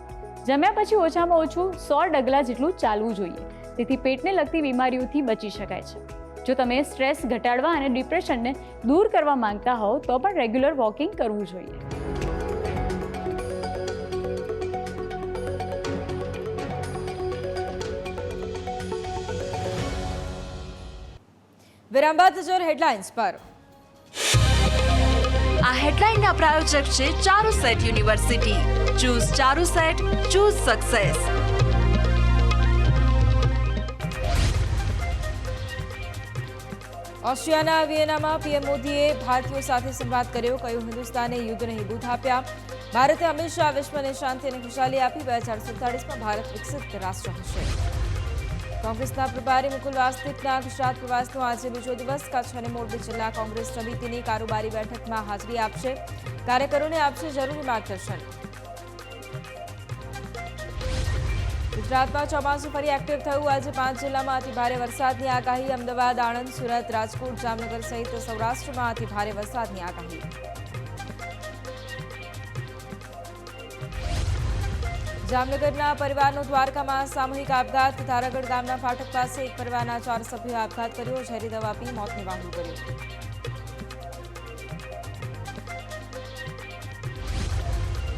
K: જમ્યા પછી ઓછામાં ઓછું 100 ડગલા જેટલું ચાલવું જોઈએ. તેથી પેટને લગતી બીમારીઓથી બચી શકાય છે. જો તમે સ્ટ્રેસ ઘટાડવા અને ડિપ્રેશનને દૂર કરવા માંગતા હોવ તો પણ રેગ્યુલર વોકિંગ કરવું જોઈએ.
A: વિરામ બાદ નજર હેડલાઇન્સ પર.
B: આ હેડલાઇનના પ્રાયોજક છે Charusat university. Choose Charusat, choose success.
A: ઓસ્ટ્રિયાના વિયેનામાં પીએમ મોદીએ ભારતીયો સાથે સંવાદ કર્યો. કહ્યું, હિન્દુસ્તાને યુદ્ધ નહીં બુદ્ધ આપ્યા. ભારતે હંમેશા વિશ્વને શાંતિ અને ખુશાલી આપી. 2047માં ભારત વિકસિત રાષ્ટ્ર હશે. કોંગ્રેસના પ્રભારી મુકુલ વાસ્તિકના ગુજરાત પ્રવાસનો આજે બીજો દિવસ. કચ્છ અને મોરબી જિલ્લા કોંગ્રેસ સમિતિની કારોબારી બેઠકમાં હાજરી આપશે. કાર્યકરોને આપશે જરૂરી માર્ગદર્શન. ગુજરાતમાં ચોમાસું ફરી એક્ટિવ થયું. આજે 5 જિલ્લામાં અતિભારે વરસાદની આગાહી. અમદાવાદ, આણંદ, સુરત, રાજકોટ, જામનગર સહિત સૌરાષ્ટ્રમાં અતિભારે વરસાદની આગાહી. જામનગરના પરિવારનો દ્વારકામાં સામૂહિક આપઘાત. ધારાગઢ ગામના ફાટક પાસે એક પરિવારના 4 સભ્યોએ આપઘાત કર્યો. ઝેરી દવા પી મોતને વહાલું કર્યું.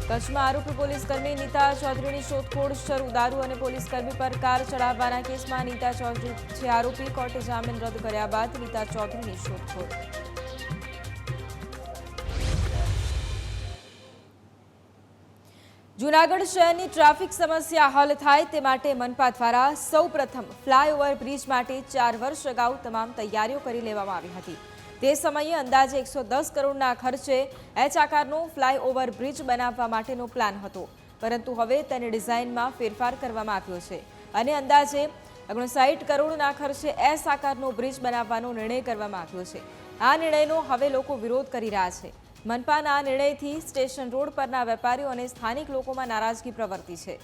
A: કચ્છમાં આરોપી પોલીસકર્મી નીતા ચૌધરીની શોધખોળ શરૂ. દારૂ અને પોલીસકર્મી પર કાર ચડાવવાના કેસમાં નીતા ચૌધરી છે આરોપી. કોર્ટે જામીન રદ કર્યા બાદ નીતા ચૌધરીની શોધખોળ. જૂનાગઢ શહેરની ટ્રાફિક સમસ્યા હલ થાય તે માટે મનપા દ્વારા સૌપ્રથમ ફ્લાયઓવર બ્રિજ માટે 4 વર્ષ અગાઉ તમામ તૈયારીઓ કરી લેવામાં આવી હતી. તે સમયે અંદાજે 110 કરોડના ખર્ચે એચ આકારનો ફ્લાયઓવર બ્રિજ બનાવવા માટેનો પ્લાન હતો, પરંતુ હવે તેની ડિઝાઇનમાં ફેરફાર કરવામાં આવ્યો છે અને અંદાજે 59 કરોડના ખર્ચે એસ આકારનો બ્રિજ બનાવવાનો નિર્ણય કરવામાં આવ્યો છે. આ નિર્ણયનો હવે લોકો વિરોધ કરી રહ્યા છે. મનપાના આ નિર્ણયથી સ્ટેશન રોડ પરના વેપારીઓ અને સ્થાનિક લોકોમાં નારાજગી પ્રવર્તી છે.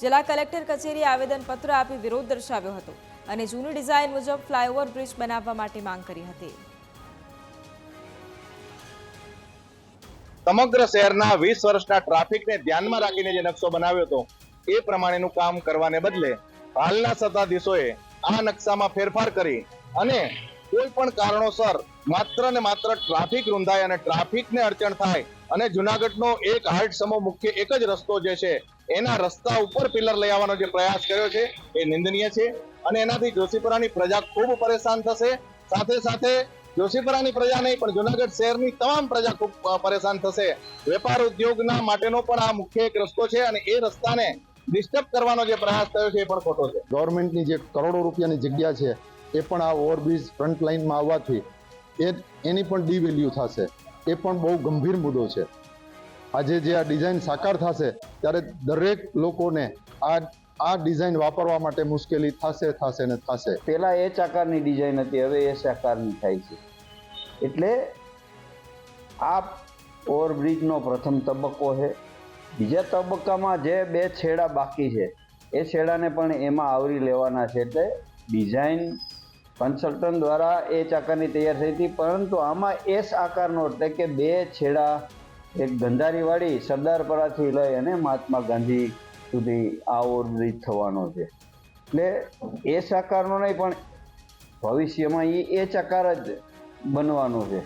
A: જિલ્લા કલેક્ટર કચેરીએ આવેદનપત્ર આપી વિરોધ દર્શાવ્યો હતો અને જૂની ડિઝાઇન મુજબ ફ્લાયઓવર બ્રિજ બનાવવા માટે માંગ કરી હતી.
L: સમગ્ર શહેરના 20 વર્ષના ટ્રાફિકને ધ્યાનમાં રાખીને જે નકશો બનાવ્યો હતો એ પ્રમાણેનું કામ કરવાને બદલે હાલના સત્તાધીશોએ આ નકશામાં ફેરફાર કરી અને કોઈ પણ કારણોસર માત્ર ને માત્ર ટ્રાફિક રૂંધાય અને ટ્રાફિકને અડચણ થાય અને જુનાગઢનો એક હાર્ટ સમો મુખ્ય એક જ રસ્તો જે છે એના રસ્તા ઉપર પિલર લઈ આવવાનો જે પ્રયાસ કર્યો છે એ નિંદનીય છે અને એનાથી જોશીપુરાની પ્રજા ખૂબ પરેશાન થશે. સાથે સાથે જોશીપુરાની પ્રજા નહીં પણ જુનાગઢ શહેરની તમામ પ્રજા ખૂબ પરેશાન થશે. વેપાર ઉદ્યોગના માટેનો પણ આ મુખ્ય એક રસ્તો છે અને એ રસ્તાને ડિસ્ટર્બ કરવાનો જે પ્રયાસ થયો છે એ પણ ખોટો છે.
M: ગવર્મેન્ટની જે કરોડો રૂપિયાની જગ્યા છે એ પણ આ ઓવરબ્રિજ ફ્રન્ટ લાઇનમાં આવવાથી એની પણ ડીવેલ્યુ થશે. એ પણ બહુ ગંભીર મુદ્દો છે. આજે જે આ ડિઝાઇન સાકાર થશે ત્યારે દરેક લોકોને આ ડિઝાઇન વાપરવા માટે મુશ્કેલી થશે ને થશે.
N: પહેલા એ આકારની ડિઝાઇન હતી, હવે એ આકારની થાય છે. એટલે આ ઓવરબ્રિજનો પ્રથમ તબક્કો છે. બીજા તબક્કામાં જે 2 છેડા બાકી છે એ છેડાને પણ એમાં આવરી લેવાના છે. એટલે ડિઝાઇન કન્સલ્ટન્ટ દ્વારા એ આકારની તૈયાર થઈ હતી, પરંતુ આમાં એસ આકારનો એટલે કે 2 છેડા એક ગંધારીવાળી સરદારપરાથી લઈ અને મહાત્મા ગાંધી સુધી આ ઓવરબ્રિજ થવાનો છે. એટલે એસ આકારનો નહીં પણ ભવિષ્યમાં એ આકાર જ બનવાનો છે.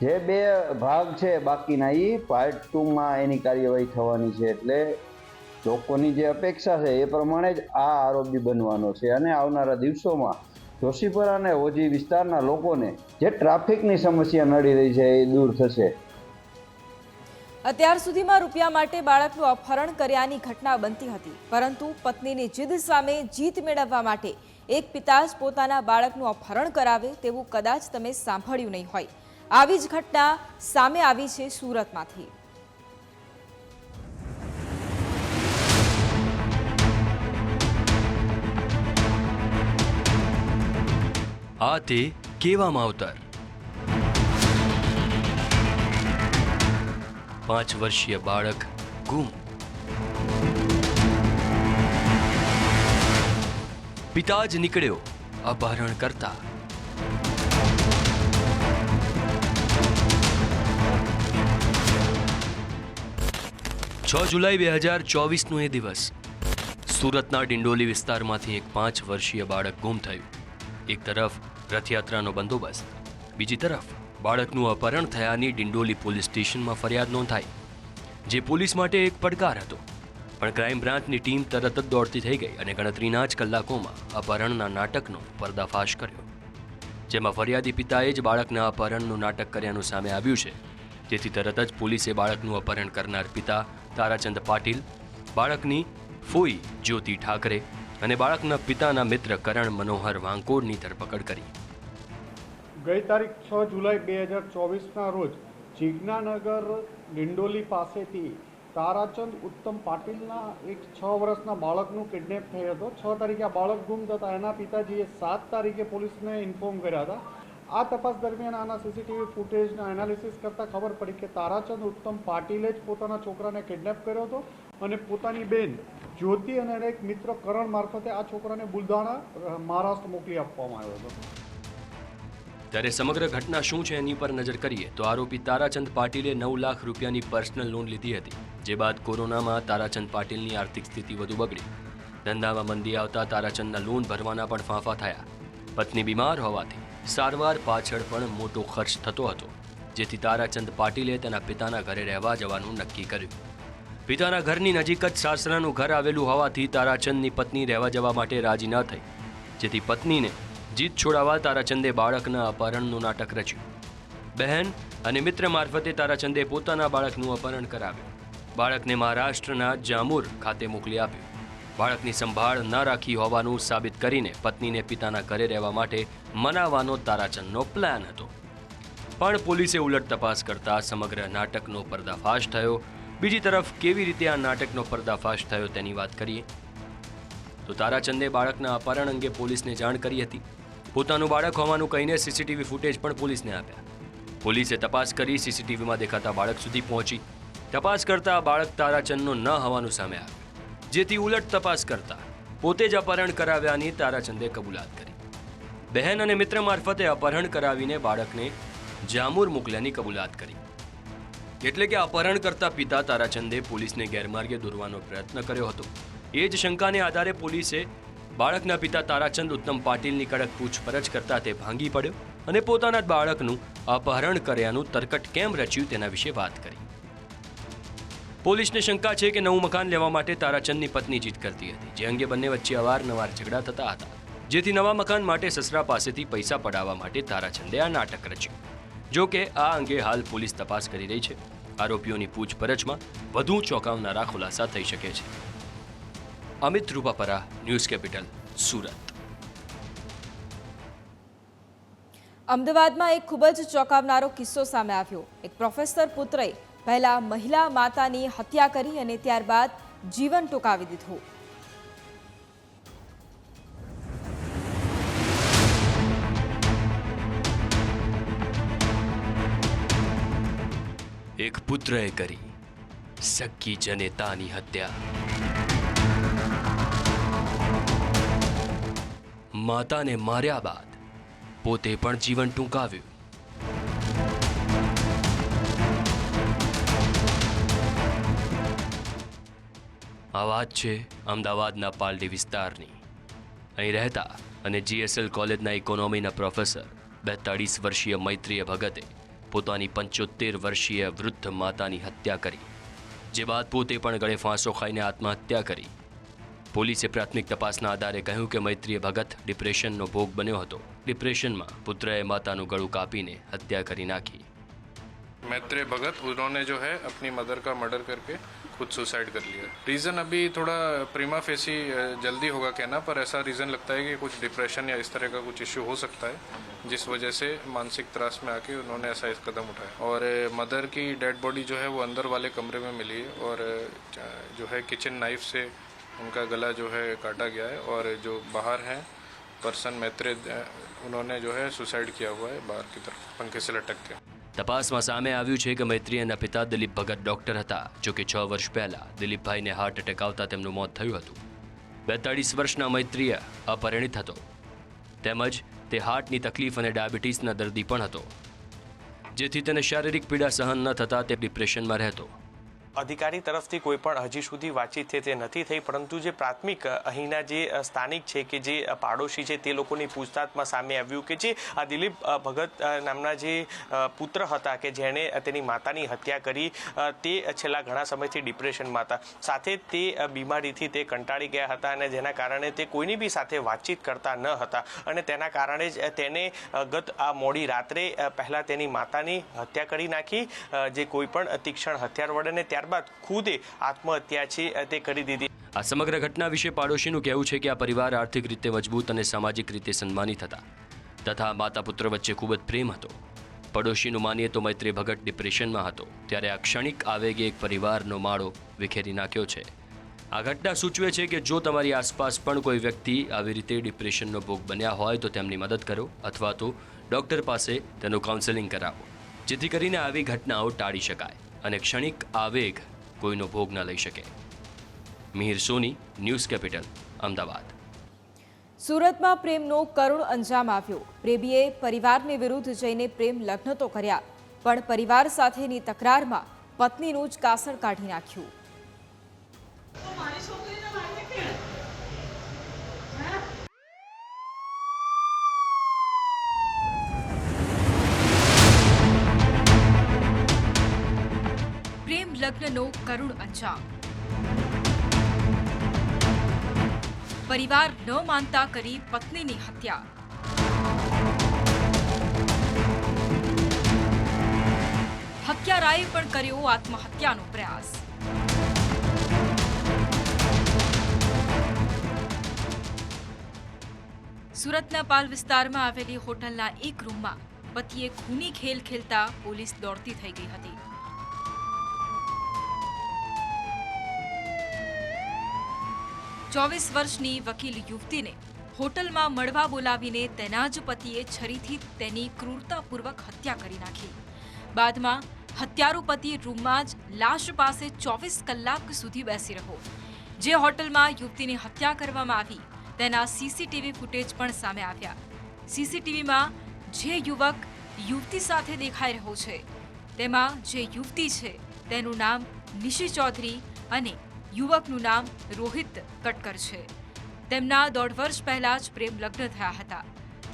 N: જે 2 ભાગ છે બાકીના એ પાર્ટ 2માં એની કાર્યવાહી થવાની છે. એટલે લોકોની જે અપેક્ષા છે એ પ્રમાણે જ આ આરોપી બનવાનો છે અને આવનારા દિવસોમાં જોશીપુરા અને ઓજી વિસ્તારના લોકોને જે ટ્રાફિકની સમસ્યા નડી રહી છે એ દૂર થશે.
A: અત્યાર સુધીમાં રૂપિયા માટે બાળકનું અપહરણ કર્યાની ઘટના બનતી હતી, પરંતુ પત્નીની જીદ સામે જીત મેળવવા માટે એક પિતા જ પોતાના બાળકનું અપહરણ કરાવે તેવું કદાચ તમે સાંભળ્યું નહીં હોય. આવી જ ઘટના સામે આવી છે સુરતમાંથી.
H: આ તે કેવા માવતર. 5 વર્ષીય બાળક ગુમ. પિતા જ નીકળ્યો અપહરણ કરતા. જુલાઈ 2024નો એ દિવસ. સુરતના ડિંડોલી વિસ્તારમાંથી એક 5 વર્ષીય બાળક ગુમ થયું. એક તરફ રથયાત્રાનો બંદોબસ્ત, બીજી તરફ બાળકનું અપહરણ થયાની ડિંડોલી પોલીસ સ્ટેશનમાં ફરિયાદ નોંધાઈ, જે પોલીસ માટે એક પડકાર હતો. પણ ક્રાઇમ બ્રાન્ચની ટીમ તરત જ દોડતી થઈ ગઈ અને ગણતરીના જ કલાકોમાં અપહરણના નાટકનો પર્દાફાશ કર્યો, જેમાં ફરિયાદી પિતાએ જ બાળકના અપહરણનું નાટક કર્યાનું સામે આવ્યું છે. જેથી તરત જ પોલીસે બાળકનું અપહરણ કરનાર પિતા તારાચંદ પાટીલ, બાળકની ફોઈ જ્યોતિ ઠાકરે અને બાળકના પિતાના મિત્ર કરણ મનોહર વાંકોરની ધરપકડ કરી.
O: ગઈ તારીખ 6 જુલાઈ 2024ના રોજ જીજ્ઞાનગર ડિંડોલી પાસેથી તારાચંદ ઉત્તમ પાટીલના એક 6 વર્ષના બાળકનું કિડનેપ થયો હતો. 6 તારીખે આ બાળક ગુમ થતા એના પિતાજીએ 7 તારીખે પોલીસને ઇન્ફોર્મ કર્યા હતા. આ તપાસ દરમિયાન આના સીસીટીવી ફૂટેજના એનાલિસિસ કરતાં ખબર પડી કે તારાચંદ ઉત્તમ પાટીલે જ પોતાના છોકરાને કિડનેપ કર્યો હતો અને પોતાની બેન જ્યોતિ અને એક મિત્ર કરણ મારફતે આ છોકરાને બુલધાણા મહારાષ્ટ્ર મોકલી આપવામાં આવ્યો હતો.
H: ત્યારે સમગ્ર ઘટના શું છે એની પર નજર કરીએ તો આરોપી તારાચંદ પાટીલે 9 લાખ રૂપિયાની પર્સનલ લોન લીધી હતી, જે બાદ કોરોનામાં તારાચંદ પાટીલની આર્થિક સ્થિતિ વધુ બગડી. ધંધામાં મંદી આવતા તારાચંદના લોન ભરવાના પણ ફાંફા થયા. પત્ની બીમાર હોવાથી સારવાર પાછળ પણ મોટો ખર્ચ થતો હતો, જેથી તારાચંદ પાટીલે તેના પિતાના ઘરે રહેવા જવાનું નક્કી કર્યું. પિતાના ઘરની નજીક જ સાસરાનું ઘર આવેલું હોવાથી તારાચંદની પત્ની રહેવા જવા માટે રાજી ન થઈ, જેથી પત્નીને જીત છોડાવવા તારાચંદે બાળકના અપહરણનું નાટક રચ્યું. બહેન અને મિત્ર મારફતે તારાચંદે પોતાના બાળકનું અપહરણ કરાવ્યું. બાળકને મહારાષ્ટ્રના જામુર ખાતે મોકલી આપ્યું. બાળકની સંભાળ ન રાખી હોવાનું સાબિત કરીને પત્નીને પિતાના ઘરે રહેવા માટે મનાવવાનો તારાચંદનો પ્લાન હતો. પણ પોલીસે ઉલટ તપાસ કરતા સમગ્ર નાટકનો પર્દાફાશ થયો. બીજી તરફ કેવી રીતે આ નાટકનો પર્દાફાશ થયો તેની વાત કરીએ તો તારાચંદે બાળકના અપહરણ અંગે પોલીસને જાણ કરી હતી. પોતાનું બાળક હોવાનું કહીને સીસીટીવી ફૂટેજ પણ પોલીસને આપ્યા. પોલીસે તપાસ કરી સીસીટીવીમાં દેખાતા બાળક સુધી પહોંચી. તપાસ કરતા બાળક તારાચંદનો ન હોવાનું સામે આવ્યું, જેથી ઉલટ તપાસ કરતા પોતે જ અપહરણ કરાવ્યાની તારાચંદે કબૂલાત કરી. બહેન અને મિત્ર મારફતે અપહરણ કરાવીને બાળકને જામુર મોકલ્યાની કબૂલાત કરી. એટલે કે અપહરણ કરતા પિતા તારાચંદે પોલીસને ગેરમાર્ગે દોરવાનો પ્રયત્ન કર્યો હતો. એ જ શંકાને આધારે પોલીસે બાળકના પિતા તારાચંદ ઉત્તમ પાટીલની કડક પૂછપરછ કરતા તે ભાંગી પડ્યો અને પોતાના જ બાળકનું અપહરણ કર્યાનું તરકટ કેમ રચ્યું તેના વિશે વાત કરી. પોલીસને શંકા છે કે નવું મકાન લેવા માટે તારાચંદની પત્ની જીદ કરતી હતી, જે અંગે બંને વચ્ચે અવારનવાર ઝઘડા થતા હતા, જેથી નવા મકાન માટે સસરા પાસેથી પૈસા પડાવવા માટે તારાચંદે આ નાટક રચ્યું. જો કે આ અંગે હાલ પોલીસ તપાસ કરી રહી છે. આરોપીઓની પૂછપરછમાં વધુ ચોંકાવનારા ખુલાસા થઈ શકે છે. Amit Rupapara, news capital, Surat.
A: અમદાવાદમાં એક ખૂબ જ ચોંકાવનારો કિસ્સો સામે આવ્યો. એક પ્રોફેસર પુત્રએ પહેલા મહિલા માતાની હત્યા કરી અને ત્યારબાદ જીવન ટૂંકાવી દીધું.
H: એક પુત્રએ કરી સખ્ખી જનેતાની હત્યા. માતાને માર્યા બાદ પોતે પણ જીવન ટૂંકાવ્યું. આ વાત છે અમદાવાદના પાલડી વિસ્તારની. અહીં રહેતા અને GSL કોલેજના ઇકોનોમીના પ્રોફેસર 42 વર્ષીય મૈત્રીય ભગતે પોતાની 75 વર્ષીય વૃદ્ધ માતાની હત્યા કરી, જે બાદ પોતે પણ ગળે ફાંસો ખાઈને આત્મહત્યા કરી. પોલીસે પ્રાથમિક તપાસના આધારે કહ્યું કે મૈત્રીય ભગત ડિપ્રેશનનો ભોગ બન્યો હતો. ડિપ્રેશનમાં પુત્રએ માતાનું ગળું કાપીને हत्या કરી નાખી.
P: मैत्रेय भगत उन्होंने जो है अपनी मदर का मर्डर करके खुद सुसाइड कर लिया. रीज़न अभी थोड़ा प्रीमा फेसी जल्दी होगा कहना, पर ऐसा रीज़न लगता है कि कुछ डिप्रेशन या इस तरह का कुछ इश्यू हो सकता है, जिस वजह से मानसिक त्रास में आके उन्होंने ऐसा इस कदम उठाया. और मदर की डेड बॉडी जो है वो अंदर वाले कमरे में मिली है और जो है किचन नाइफ से उनका गला जो है काटा गया है और जो बाहर हैं पर्सन मैत्रेय उन्होंने जो है सुसाइड किया हुआ है बाहर की तरफ पंखे से लटक के.
H: તપાસમાં સામે આવ્યું છે કે મૈત્રીયના પિતા દિલીપ ભગત ડોક્ટર હતા, જો કે 6 વર્ષ પહેલા દિલીપભાઈને હાર્ટ એટેક આવતા તેમનું મોત થયું હતું. 42 વર્ષના મૈત્રીય અપરિણિત હતો, તેમજ તે હાર્ટની તકલીફ અને ડાયાબિટીસના દર્દી પણ હતો, જેથી તેને શારીરિક પીડા સહન ન થતા તે ડિપ્રેશનમાં રહેતો.
Q: અધિકારી તરફથી કોઈ પણ હજી સુધી વાતચીત છે તે નથી થઈ, પરંતુ જે પ્રાથમિક અહીંના જે સ્થાનિક છે કે જે પાડોશી છે તે લોકોની પૂછતાછમાં સામે આવ્યું કે જે આ દિલીપ ભગત નામના જે પુત્ર હતા કે જેણે તેની માતાની હત્યા કરી, તે છેલ્લા ઘણા સમયથી ડિપ્રેશનમાં હતા. સાથે તે બીમારીથી તે કંટાળી ગયા હતા અને જેના કારણે તે કોઈની બી સાથે વાતચીત કરતા ન હતા અને તેના કારણે જ તેને ગત આ મોડી રાત્રે પહેલાં તેની માતાની હત્યા કરી નાખી, જે કોઈ પણ તીક્ષ્ણ હથિયાર વડે, ને ત્યારબાદ ખુદે આત્મહત્યા છે તે કરી દીધી.
H: આ સમગ્ર ઘટના વિશે પાડોશીનું કહેવું છે કે આ પરિવાર આર્થિક રીતે મજબૂત અને સામાજિક રીતે સન્માનિત હતા તથા માતા પુત્ર વચ્ચે ખૂબ જ પ્રેમ હતો. પડોશીનું માનીએ તો મૈત્રી ભગત ડિપ્રેશનમાં હતો, ત્યારે આ ક્ષણિક આવેગે એક પરિવારનો માળો વિખેરી નાખ્યો છે. આ ઘટના સૂચવે છે કે જો તમારી આસપાસ પણ કોઈ વ્યક્તિ આવી રીતે ડિપ્રેશનનો ભોગ બન્યા હોય તો તેમની મદદ કરો અથવા તો ડૉક્ટર પાસે તેનું કાઉન્સેલિંગ કરાવો, જેથી કરીને આવી ઘટનાઓ ટાળી શકાય અને ક્ષણિક આવેગ કોઈનો ભોગ ન લઈ શકે. મિહિર સોની, ન્યૂઝ કેપિટલ, અમદાવાદ.
A: સુરતમાં પ્રેમનો કરુણ અંજામ આવ્યો. પ્રેમીએ પરિવારની વિરુદ્ધ જઈને પ્રેમ લગ્ન તો કર્યા, પણ પરિવાર સાથેની તકરારમાં પત્નીનું જ કાસળ કાઢી નાખ્યું. પ્રેમ લગ્નનો કરુણ અંજામ. પરિવાર ન માનતા કરી પત્નીની હત્યા. હત્યારાએ પણ કર્યો આત્મહત્યાનો પ્રયાસ. સુરતના પાલ વિસ્તારમાં આવેલી હોટલના એક રૂમમાં પતિએ ખૂની ખેલ ખેલતા પોલીસ દોડતી થઈ ગઈ હતી. ચોવીસ વર્ષની વકીલ યુવતીને હોટલમાં મળવા બોલાવીને તેના જ પતિએ છરીથી તેની ક્રૂરતાપૂર્વક હત્યા કરી નાખી. બાદમાં હત્યારો પતિ રૂમમાં જ લાશ પાસે 24 કલાક સુધી બેસી રહ્યો. જે હોટલમાં યુવતીની હત્યા કરવામાં આવી તેના CCTV ફૂટેજ પણ સામે આવ્યા. CCTVમાં જે યુવક યુવતી સાથે દેખાઈ રહ્યો છે તેમાં જે યુવતી છે તેનું નામ નિશી ચૌધરી અને યુવકનું નામ રોહિત કટકર છે. તેમના 1.5 વર્ષ પહેલા જ પ્રેમ લગ્ન થયા હતા.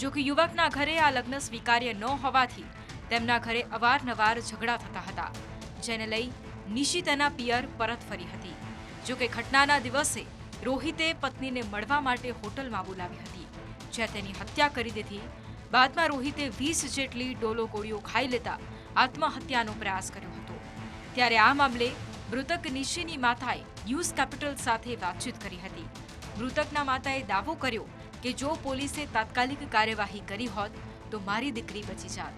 A: જો કે યુવકના ઘરે આ લગ્ન સ્વીકાર્ય ન હોવાથી તેમના ઘરે અવારનવાર ઝઘડા થતા હતા, જેને લઈ નિશી તેના પિયર પરત ફરી હતી. જો કે ઘટનાના દિવસે રોહિતે પત્નીને મળવા માટે હોટલમાં બોલાવી હતી, જ્યાં તેની હત્યા કરી દીધી. બાદમાં રોહિતે 20 જેટલી ડોલો ગોળીઓ ખાઈ લેતા આત્મહત્યાનો પ્રયાસ કર્યો હતો. ત્યારે આ મામલે મૃતક નિશીની માતાએ ન્યૂઝ કેપિટલ સાથે વાતચીત કરી હતી. મૃતકના માતાએ દાવો કર્યો કે જો પોલીસે તાત્કાલિક કાર્યવાહી કરી હોત તો મારી દીકરી બચી જાત.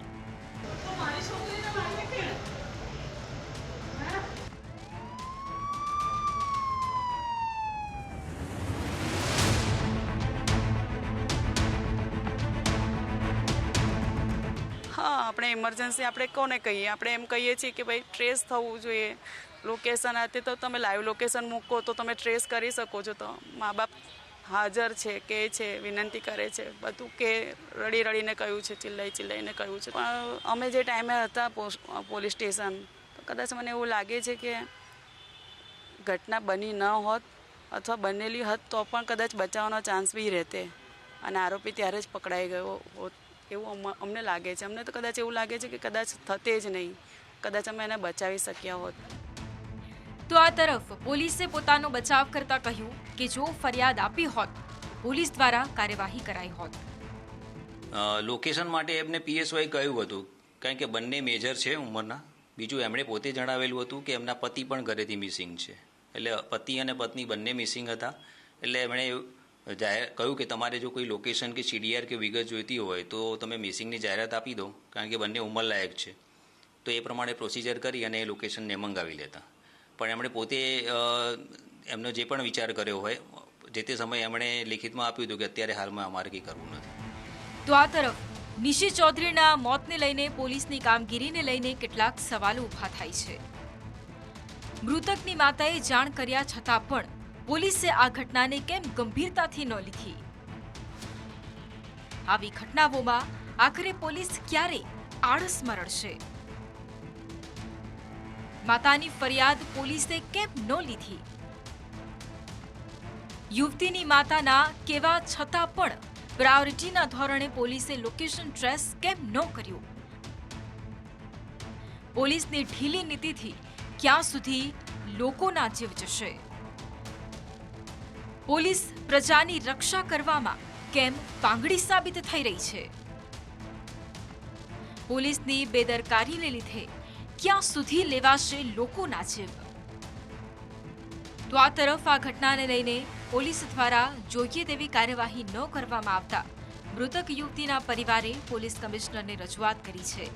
R: હા, આપણે ઇમરજન્સી આપણે કોને કહીએ? આપણે એમ કહીએ છીએ કે ભાઈ ટ્રેસ થવું જોઈએ. લોકેશન આતે તો તમે લાઈવ લોકેશન મૂકો તો તમે ટ્રેસ કરી શકો છો. તો મા બાપ હાજર છે, કે છે, વિનંતી કરે છે, બધું કે રડી રડીને કહ્યું છે, ચિલ્લાઈને કહ્યું છે. પણ અમે જે ટાઈમે હતા પોલીસ સ્ટેશન, તો કદાચ મને એવું લાગે છે કે ઘટના બની ન હોત અથવા બનેલી હોત તો પણ કદાચ બચાવવાનો ચાન્સ બી રહેતે અને આરોપી ત્યારે જ પકડાઈ ગયો હોત એવું અમને લાગે છે. અમને તો કદાચ એવું લાગે છે કે કદાચ થતે જ નહીં, કદાચ અમે એને બચાવી શક્યા હોત.
A: તો આ તરફ પોલીસે પોતાનો બચાવ કરતા કહ્યું કે જો ફરિયાદ આપી હોત તો પોલીસ દ્વારા કાર્યવાહી કરાઈ હોત.
S: લોકેશન માટે એમને પીએસવાય કહ્યું હતું, કારણ કે બંને મેજર છે ઉંમરના. બીજું એમણે પોતે જણાવેલું હતું કે એમના પતિ પણ ઘરેથી મિસિંગ છે, એટલે પતિ અને પત્ની બંને મિસિંગ હતા. એટલે એમણે કહ્યું કે તમારે જો કોઈ લોકેશન કે સીડીઆર કે વિગત જોઈતી હોય તો તમે મિસિંગની જાહેરાત આપી દો, કારણ કે બંને ઉંમરલાયક છે. તો એ પ્રમાણે પ્રોસિજર કરી અને એ લોકેશનને મંગાવી લેતા. પણ એમણે પોતે એમનો જે પણ વિચાર કર્યો હોય જે તે સમયે એમણે લિખિતમાં આપ્યું હતું કે અત્યારે હાલમાં અમારે કંઈ કરવું નથી.
A: તો આ તરફ નિશી ચૌધરીના મોતને લઈને પોલીસની કામગીરીને લઈને કેટલાક સવાલો ઊભા થાય છે. મૃતકની માતાએ જાણ કર્યા છતાં પણ પોલીસે આ ઘટનાને કેમ ગંભીરતાથી ન લીધી? આવી ઘટનાઓમાં આખરે પોલીસ ક્યારે આળસ મરડશે? માતાની ફરિયાદ પોલીસે કેમ ન લીધી? યુવતીની માતાના કહેવા છતાં પણ પ્રાયોરિટીના ધોરણે પોલીસે લોકેશન ટ્રેસ કેમ ન કર્યું? પોલીસની ઢીલી નીતિથી ક્યાં સુધી લોકોના જીવ જશે? પોલીસ પ્રજાની રક્ષા કરવામાં કેમ પાંગડી સાબિત થઈ રહી છે? પોલીસની બેદરકારીને લીધે ક્યાં સુધી લેવાશે લોકોના જીવ? તો આ તરફ આ ઘટનાને લઈને પોલીસ દ્વારા જોઈએ તેવી કાર્યવાહી ન કરવામાં આવતા મૃતક યુવતીના પરિવારે પોલીસ કમિશનરને રજૂઆત કરી છે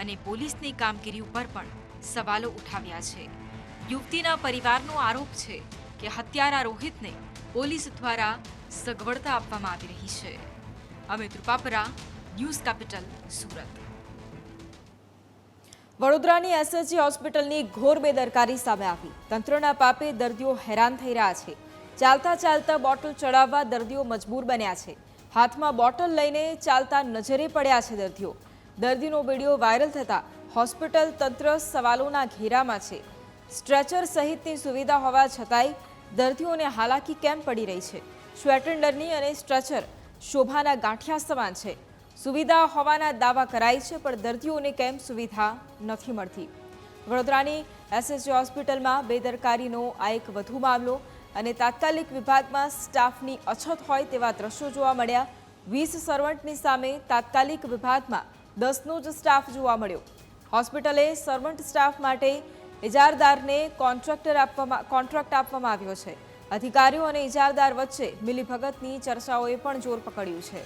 A: અને પોલીસની કામગીરી ઉપર પણ સવાલો ઉઠાવ્યા છે. યુવતીના પરિવારનો આરોપ છે કે હત્યારા રોહિતને પોલીસ દ્વારા સગવડતા આપવામાં આવી રહી છે. Amit Rupapara, news capital, Surat. વડોદરાની એસએસજી હોસ્પિટલની ઘોર બેદરકારી સામે આવી. તંત્રના પાપે દર્દીઓ હેરાન થઈ રહ્યા છે. ચાલતા ચાલતા બોટલ ચડાવવા દર્દીઓ મજબૂર બન્યા છે. હાથમાં બોટલ લઈને ચાલતા નજરે પડ્યા છે દર્દીઓ. દર્દીનો વિડીયો વાયરલ થતા હોસ્પિટલ તંત્ર સવાલોના ઘેરામાં છે. સ્ટ્રેચર સહિતની સુવિધા હોવા છતાંય દર્દીઓને હાલાકી કેમ પડી રહી છે? સ્વેટરનરની અને સ્ટ્રેચર શોભાના ગાંઠિયા સમાન છે. સુવિધા હોવાના દાવા કરાય છે, પણ દર્દીઓને કેમ સુવિધા નથી મળતી? વડોદરાની એસએસજી હોસ્પિટલમાં બેદરકારીનો આ એક વધુ મામલો અને તાત્કાલિક વિભાગમાં સ્ટાફની અછત હોય તેવા દ્રશ્યો જોવા મળ્યા. 20 સર્વન્ટની સામે તાત્કાલિક વિભાગમાં 10નો જ સ્ટાફ જોવા મળ્યો. હોસ્પિટલે સર્વન્ટ સ્ટાફ માટે ઇજારદારને કોન્ટ્રાક્ટ આપવામાં આવ્યો છે. અધિકારીઓ અને ઇજારદાર વચ્ચે મિલીભગતની ચર્ચાઓએ પણ જોર પકડ્યું છે.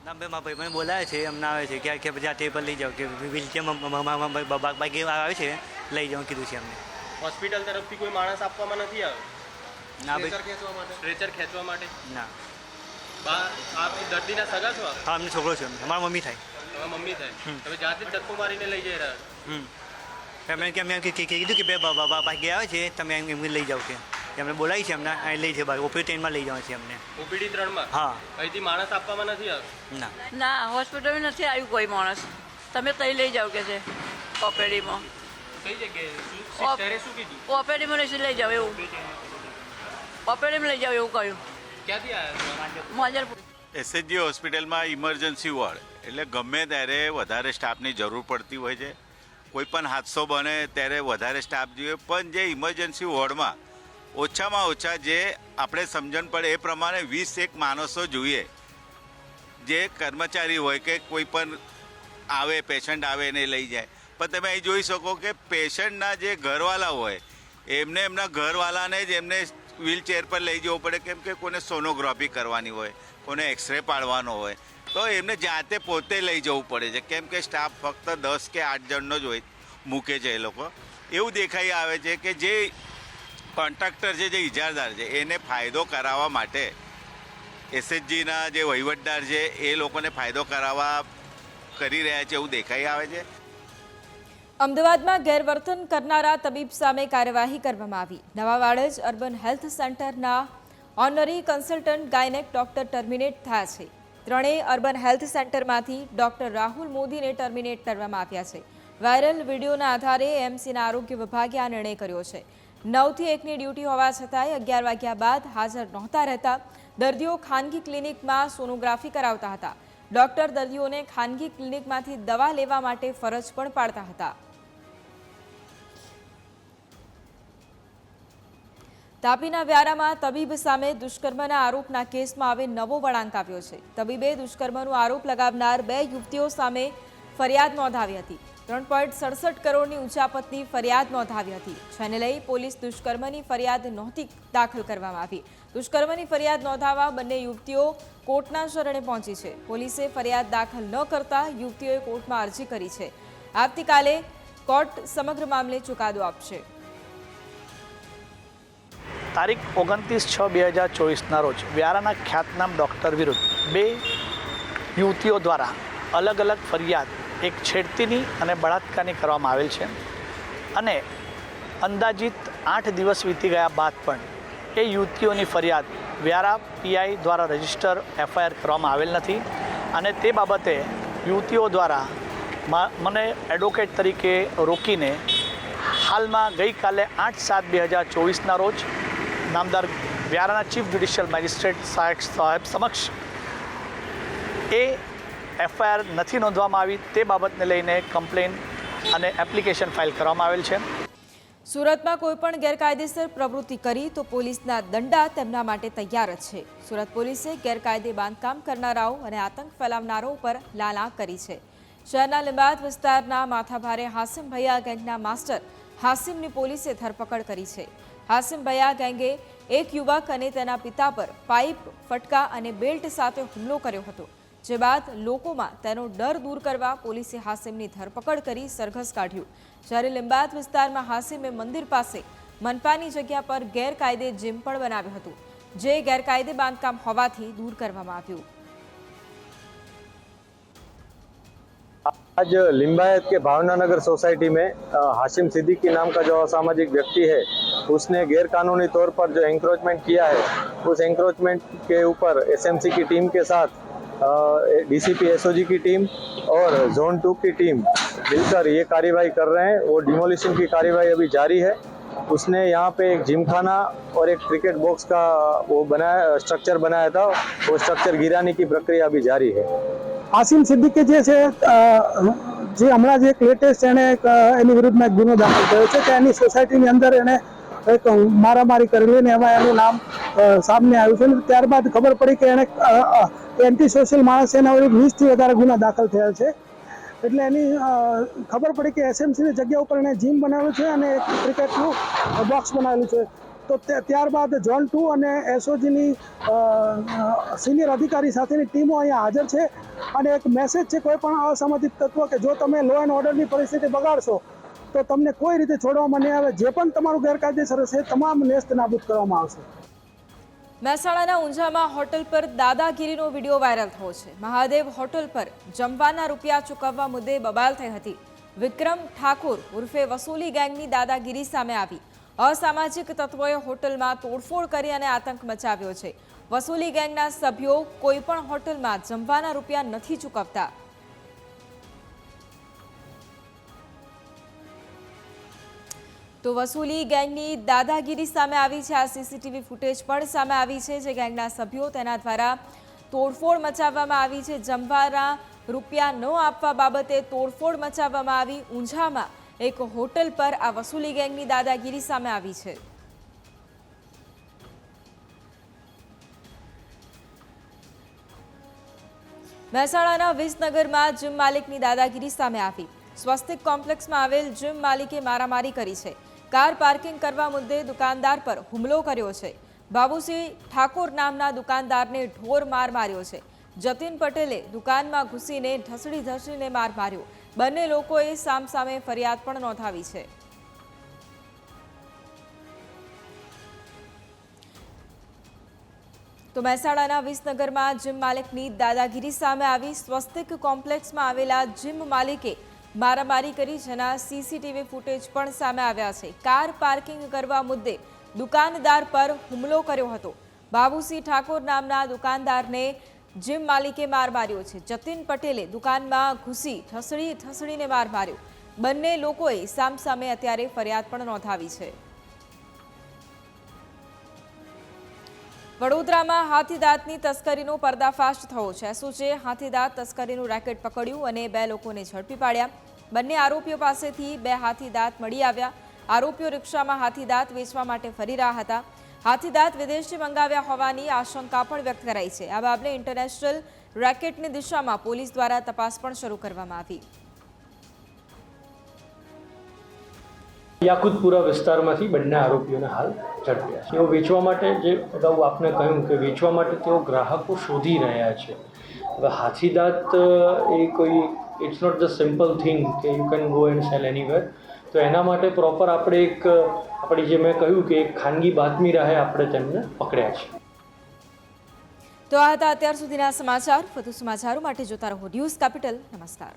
T: ના ભાઈ મારા ભાઈ મને બોલાવે છે, અમને આવે છે કે બધા ટેબલ લઈ જાઓ કે વ્હીલચેર બાઈક આવે છે લઈ જાઉં કીધું છે અમને.
U: હોસ્પિટલ તરફથી કોઈ માણસ આપવામાં નથી આવ્યો?
T: ના ભાઈ,
U: સ્ટ્રેચર ખેંચવા માટે
T: ના.
U: આપ દર્દીના સગા છો?
T: હા, અમને છોકરો છે, અમારા મમ્મી થાય.
U: તમારા મમ્મી થાય? તમે જાતે જ ધક્કો મારીને લઈ જઈ રહ્યા?
T: એમણે કે અમને કીધું કે બે બાઈક આવે છે, તમે એમ લઈ જાઓ કે એમને બોલાવી છે, અમને અહીં લઈ છે બાઈક ઓપીડી 3માં લઈ જવા છે અમને.
U: ઓપીડી 3માં? હા. અહીંથી માણસ આપવામાં નથી આવ્યો?
T: ના
R: ના, હોસ્પિટલમાં નથી આવ્યું કોઈ માણસ. તમે તઈ લઈ જાઓ કે છે ઓપીડીમાં.
U: કઈ જગ્યાએ? સિસ્ટરે શું કીધું?
R: ઓપીડીમાં લઈ જાઓ એવું.
C: ઓપરેટિવ લઈ જાવ એવું કહ્યું.
U: ક્યાંથી આવ્યા છો?
C: મોજરપુર.
V: એસએચજી હોસ્પિટલમાં ઇમરજન્સી વોર્ડ એટલે ગમે ત્યારે વધારે સ્ટાફની જરૂર પડતી હોય છે. કોઈ પણ હાદસો બને ત્યારે વધારે સ્ટાફ જોઈએ, પણ જે ઇમરજન્સી વોર્ડમાં ઓછામાં ઓછા જે આપણે સમજણ પડે એ પ્રમાણે 20 માણસો જોઈએ, જે કર્મચારી હોય કે કોઈ પણ આવે પેશન્ટ આવે એને લઈ જાય. પણ તમે અહીં જોઈ શકો કે પેશન્ટના જે ઘરવાળા હોય એમને એમના ઘરવાળાને જ એમને વ્હીલચેર પર લઈ જવું પડે, કેમ કે કોઈને સોનોગ્રાફી કરવાની હોય, કોને એક્સરે પાડવાનો હોય, તો એમને જાતે પોતે લઈ જવું પડે છે, કેમ કે સ્ટાફ ફક્ત 10 કે 8 જણનો જ હોય મૂકે છે એ લોકો. એવું દેખાઈ આવે છે કે જે કોન્ટ્રાક્ટર છે, જે ઇજારદાર છે, એને ફાયદો કરાવવા માટે એસએચજીના જે વહીવટદાર છે એ લોકોને ફાયદો કરાવવા કરી રહ્યા છે એવું દેખાઈ આવે છે.
A: અમદાવાદમાં ગેરવર્તન કરનારા તબીબ સામે કાર્યવાહી કરવામાં આવી. નવા વાડજ અર્બન હેલ્થ સેન્ટરના ઓનરી કન્સલ્ટન્ટ ગાયનેક ડોક્ટર ટર્મિનેટ થયા છે. ત્રણેય અર્બન હેલ્થ સેન્ટરમાંથી ડોક્ટર રાહુલ મોદીને ટર્મિનેટ કરવામાં આવ્યા છે. વાયરલ વિડીયોના આધારે એમસીના આરોગ્ય વિભાગે આ નિર્ણય કર્યો છે. 9 થી 1ની ડ્યુટી હોવા છતાંય 11 વાગ્યા બાદ હાજર નહોતા રહેતા. દર્દીઓ ખાનગી ક્લિનિકમાં સોનોગ્રાફી કરાવતા હતા. ડોક્ટર દર્દીઓને ખાનગી ક્લિનિકમાંથી દવા લેવા માટે ફરજ પણ પાડતા હતા. તાપીના વ્યારામાં તબીબ સામે દુષ્કર્મના આરોપના કેસમાં હવે નવો વળાંક આવ્યો છે. તબીબે દુષ્કર્મનો આરોપ લગાવનાર 2 યુવતીઓ સામે ફરિયાદ નોંધાવી હતી. 3.67 કરોડની ઉચાપતની ફરિયાદ નોંધાવી હતી, જેને લઈ પોલીસ દુષ્કર્મની ફરિયાદ નહોતી દાખલ કરવામાં આવી. દુષ્કર્મની ફરિયાદ નોંધાવવા બંને યુવતીઓ કોર્ટના શરણે પહોંચી છે. પોલીસે ફરિયાદ દાખલ ન કરતા યુવતીઓએ કોર્ટમાં અરજી કરી છે. આવતીકાલે કોર્ટ સમગ્ર મામલે ચુકાદો આપશે.
W: તારીખ 29/6/2024ના રોજ વ્યારાના ખ્યાતનામ ડૉક્ટર વિરુદ્ધ 2 યુવતીઓ દ્વારા અલગ અલગ ફરિયાદ, એક છેડતીની અને બળાત્કારની કરવામાં આવેલ છે. અને અંદાજિત 8 દિવસ વીતી ગયા બાદ પણ એ યુવતીઓની ફરિયાદ વ્યારા પીઆઈ દ્વારા રજિસ્ટર એફઆઈઆર કરવામાં આવેલ નથી. અને તે બાબતે યુવતીઓ દ્વારા મને એડવોકેટ તરીકે રોકીને હાલમાં ગઈકાલે 8/7/2024ના રોજ નામદાર વ્યારાના ચીફ જ્યુડિશિયલ મેજિસ્ટ્રેટ સાહેબ સમક્ષ એ એફઆઈઆર નથી નોંધવામાં આવી તે બાબતને લઈને કમ્પ્લેન અને એપ્લિકેશન ફાઇલ કરવામાં આવેલ છે.
A: સુરતમાં કોઈપણ ગેરકાયદેસર પ્રવૃત્તિ કરી તો પોલીસના દંડા તેમના માટે તૈયાર જ છે. સુરત પોલીસે ગેરકાયદે બાંધકામ કરનારાઓ અને આતંક ફેલાવનારાઓ પર લાલા કરી છે. શહેરના લીંબાયત વિસ્તારના માથાભારે હાસિમ ભૈયા ગેંગના માસ્ટર હાસિમની પોલીસે ધરપકડ કરી છે. હાસિમ ભૈયા ગેંગે એક યુવક અને તેના પિતા પર પાઇપ, ફટકા અને બેલ્ટ સાથે હુમલો કર્યો હતો, જે બાદ લોકોમાં તેનો ડર દૂર કરવા પોલીસે હાસિમની ધરપકડ કરી સરઘસ કાઢ્યું. જ્યારે લીંબાયત વિસ્તારમાં હાસિમે મંદિર પાસે મનપાની જગ્યા પર ગેરકાયદે જીમ પણ બનાવ્યું હતું, જે ગેરકાયદે બાંધકામ હોવાથી દૂર કરવામાં આવ્યું.
F: आज लिम्बायत के भावना नगर सोसाइटी में हाशिम सिद्दीकी नाम का जो असामाजिक व्यक्ति है, उसने गैर कानूनी तौर पर जो एंक्रोचमेंट किया है, उस एंक्रोचमेंट के ऊपर एसएमसी की टीम के साथ डीसीपी एसओजी की टीम और जोन 2 की टीम मिलकर ये कार्रवाई कर रहे हैं. वो डिमोलिशन की कार्रवाई अभी जारी है. उसने यहाँ पे एक जिमखाना और एक क्रिकेट बॉक्स का वो बनाया स्ट्रक्चर बनाया था. वो स्ट्रक्चर गिराने की प्रक्रिया अभी जारी है.
X: હાસિમ સિદ્દીકી જે છે જે હમણાં જે એક લેટેસ્ટ એણે એની વિરુદ્ધમાં એક ગુનો દાખલ કર્યો છે કે એની સોસાયટીની અંદર એણે એક મારામારી કરેલી અને એમાં એનું નામ સામે આવ્યું છે. ત્યારબાદ ખબર પડી કે એણે એન્ટી સોશિયલ માણસ એના વિરુદ્ધ 20થી વધારે ગુના દાખલ થયા છે. એટલે એની ખબર પડી કે એસએમસીની જગ્યા ઉપર એણે જીમ બનાવ્યું છે અને એક ક્રિકેટનું બોક્સ બનાવેલું છે. તો ત્યારબાદ ઝોન 2 અને એસઓજીની સિનિયર અધિકારી સાથેની ટીમો અહીંયા હાજર છે અને એક મેસેજ છે કોઈ પણ અસામાજિક તત્વ કે જો તમે લો એન્ડ ઓર્ડરની પરિસ્થિતિ બગાડશો તો તમને કોઈ રીતે છોડવામાં નહીં આવે. જે પણ તમારું ગેરકાયદેસર હશે તમામ નેસ્ત નાબૂદ કરવામાં આવશે.
A: મહેસાણાના ઊંઝામાં હોટલ પર દાદાગીરીનો વિડીયો વાયરલ થયો છે. મહાદેવ હોટલ પર જમવાના રૂપિયા ચૂકવવા મુદ્દે બબાલ થઈ હતી. વિક્રમ ઠાકોર ઉર્ફે વસૂલી ગેંગની દાદાગીરી સામે આવી. અસામાજિક તત્વોએ હોટલમાં તોડફોડ કરી અને આતંક મચાવ્યો છે. વસૂલી ગેંગના સભ્યો કોઈ પણ હોટલમાં જમવાના રૂપિયા નથી ચૂકવતા. તો વસૂલી ગેંગની દાદાગીરી સામે આવી છે. આ સીસીટીવી ફૂટેજ પણ સામે આવી છે, જે ગેંગના સભ્યો તેના દ્વારા તોડફોડ મચાવવામાં આવી છે. જમવાના રૂપિયા ન આપવા બાબતે તોડફોડ મચાવવામાં આવી. ઊંઝામાં એક હોટલ પર આ વસૂલી ગેંગની દાદાગીરી સામે આવી છે. મહેસાણાના વિસનગરમાં જીમ માલિકની દાદાગીરી સામે આવી. સ્વસ્તિક કોમ્પ્લેક્સમાં આવેલ જીમ માલિકે મારામારી કરી છે. કાર પાર્કિંગ કરવા મુદ્દે દુકાનદાર પર હુમલો કર્યો છે. બાબુસિંહ ઠાકોર નામના દુકાનદારને ઢોર માર માર્યો છે. જતીન પટેલે દુકાનમાં ઘૂસીને ઢસડીને માર માર્યો. બંને લોકોએ સામસામે ફરિયાદ પણ નોંધાવી છે. તો મહેસાણાના વિસનગરમાં જીમ માલિકની દાદાગીરી સામે આવી. સ્વસ્તિક કોમ્પ્લેક્સમાં આવેલા જીમ માલિકે મારામારી કરી, જેના સીસીટીવી ફૂટેજ પણ સામે આવ્યા છે. કાર પાર્કિંગ કરવા મુદ્દે દુકાનદાર પર હુમલો કર્યો હતો. બાબુસિંહ ઠાકોર નામના દુકાનદારને જીમ માલિકે માર માર્યો છે. જતીન પટેલે દુકાનમાં ઘૂસી ઠસડીને માર માર્યો. બંને લોકોએ સામસામે અત્યારે ફરિયાદ પણ નોંધાવી છે. વડોદરામાં હાથીદાંતની તસ્કરીનો પર્દાફાશ થયો છે. એસઓજીએ હાથીદાંત તસ્કરીનું રેકેટ પકડ્યું અને 2 લોકોને ઝડપી પાડ્યા. બંને આરોપીઓ પાસેથી 2 હાથીદાંત મળી આવ્યા. આરોપીઓ રિક્ષામાં હાથીદાંત વેચવા માટે ફરી રહ્યા હતા. હાથીદાંત વિદેશથી મંગાવ્યા હોવાની આશંકા પણ વ્યક્ત કરાઈ છે. આ બાબતે ઇન્ટરનેશનલ રેકેટની દિશામાં પોલીસ દ્વારા તપાસ પણ શરૂ કરવામાં આવી.
C: યાકુતપુરા વિસ્તારમાંથી બંને આરોપીઓને હાલ ઝડપ્યા છે. તેઓ વેચવા માટે, જે અગાઉ આપને કહ્યું કે વેચવા માટે તેઓ ગ્રાહકો શોધી રહ્યા છે. હવે હાથીદાંત એ કોઈ it's not the simple thing કે you can go and sell anywhere. તો એના માટે પ્રોપર આપણે આપણી જે મેં કહ્યું કે એક ખાનગી બાતમી રાહે આપણે તેમને પકડ્યા છે.
A: તો આ હતા અત્યાર સુધીના સમાચાર. વધુ સમાચારો માટે જોતા રહો ન્યૂઝ કેપિટલ. નમસ્કાર.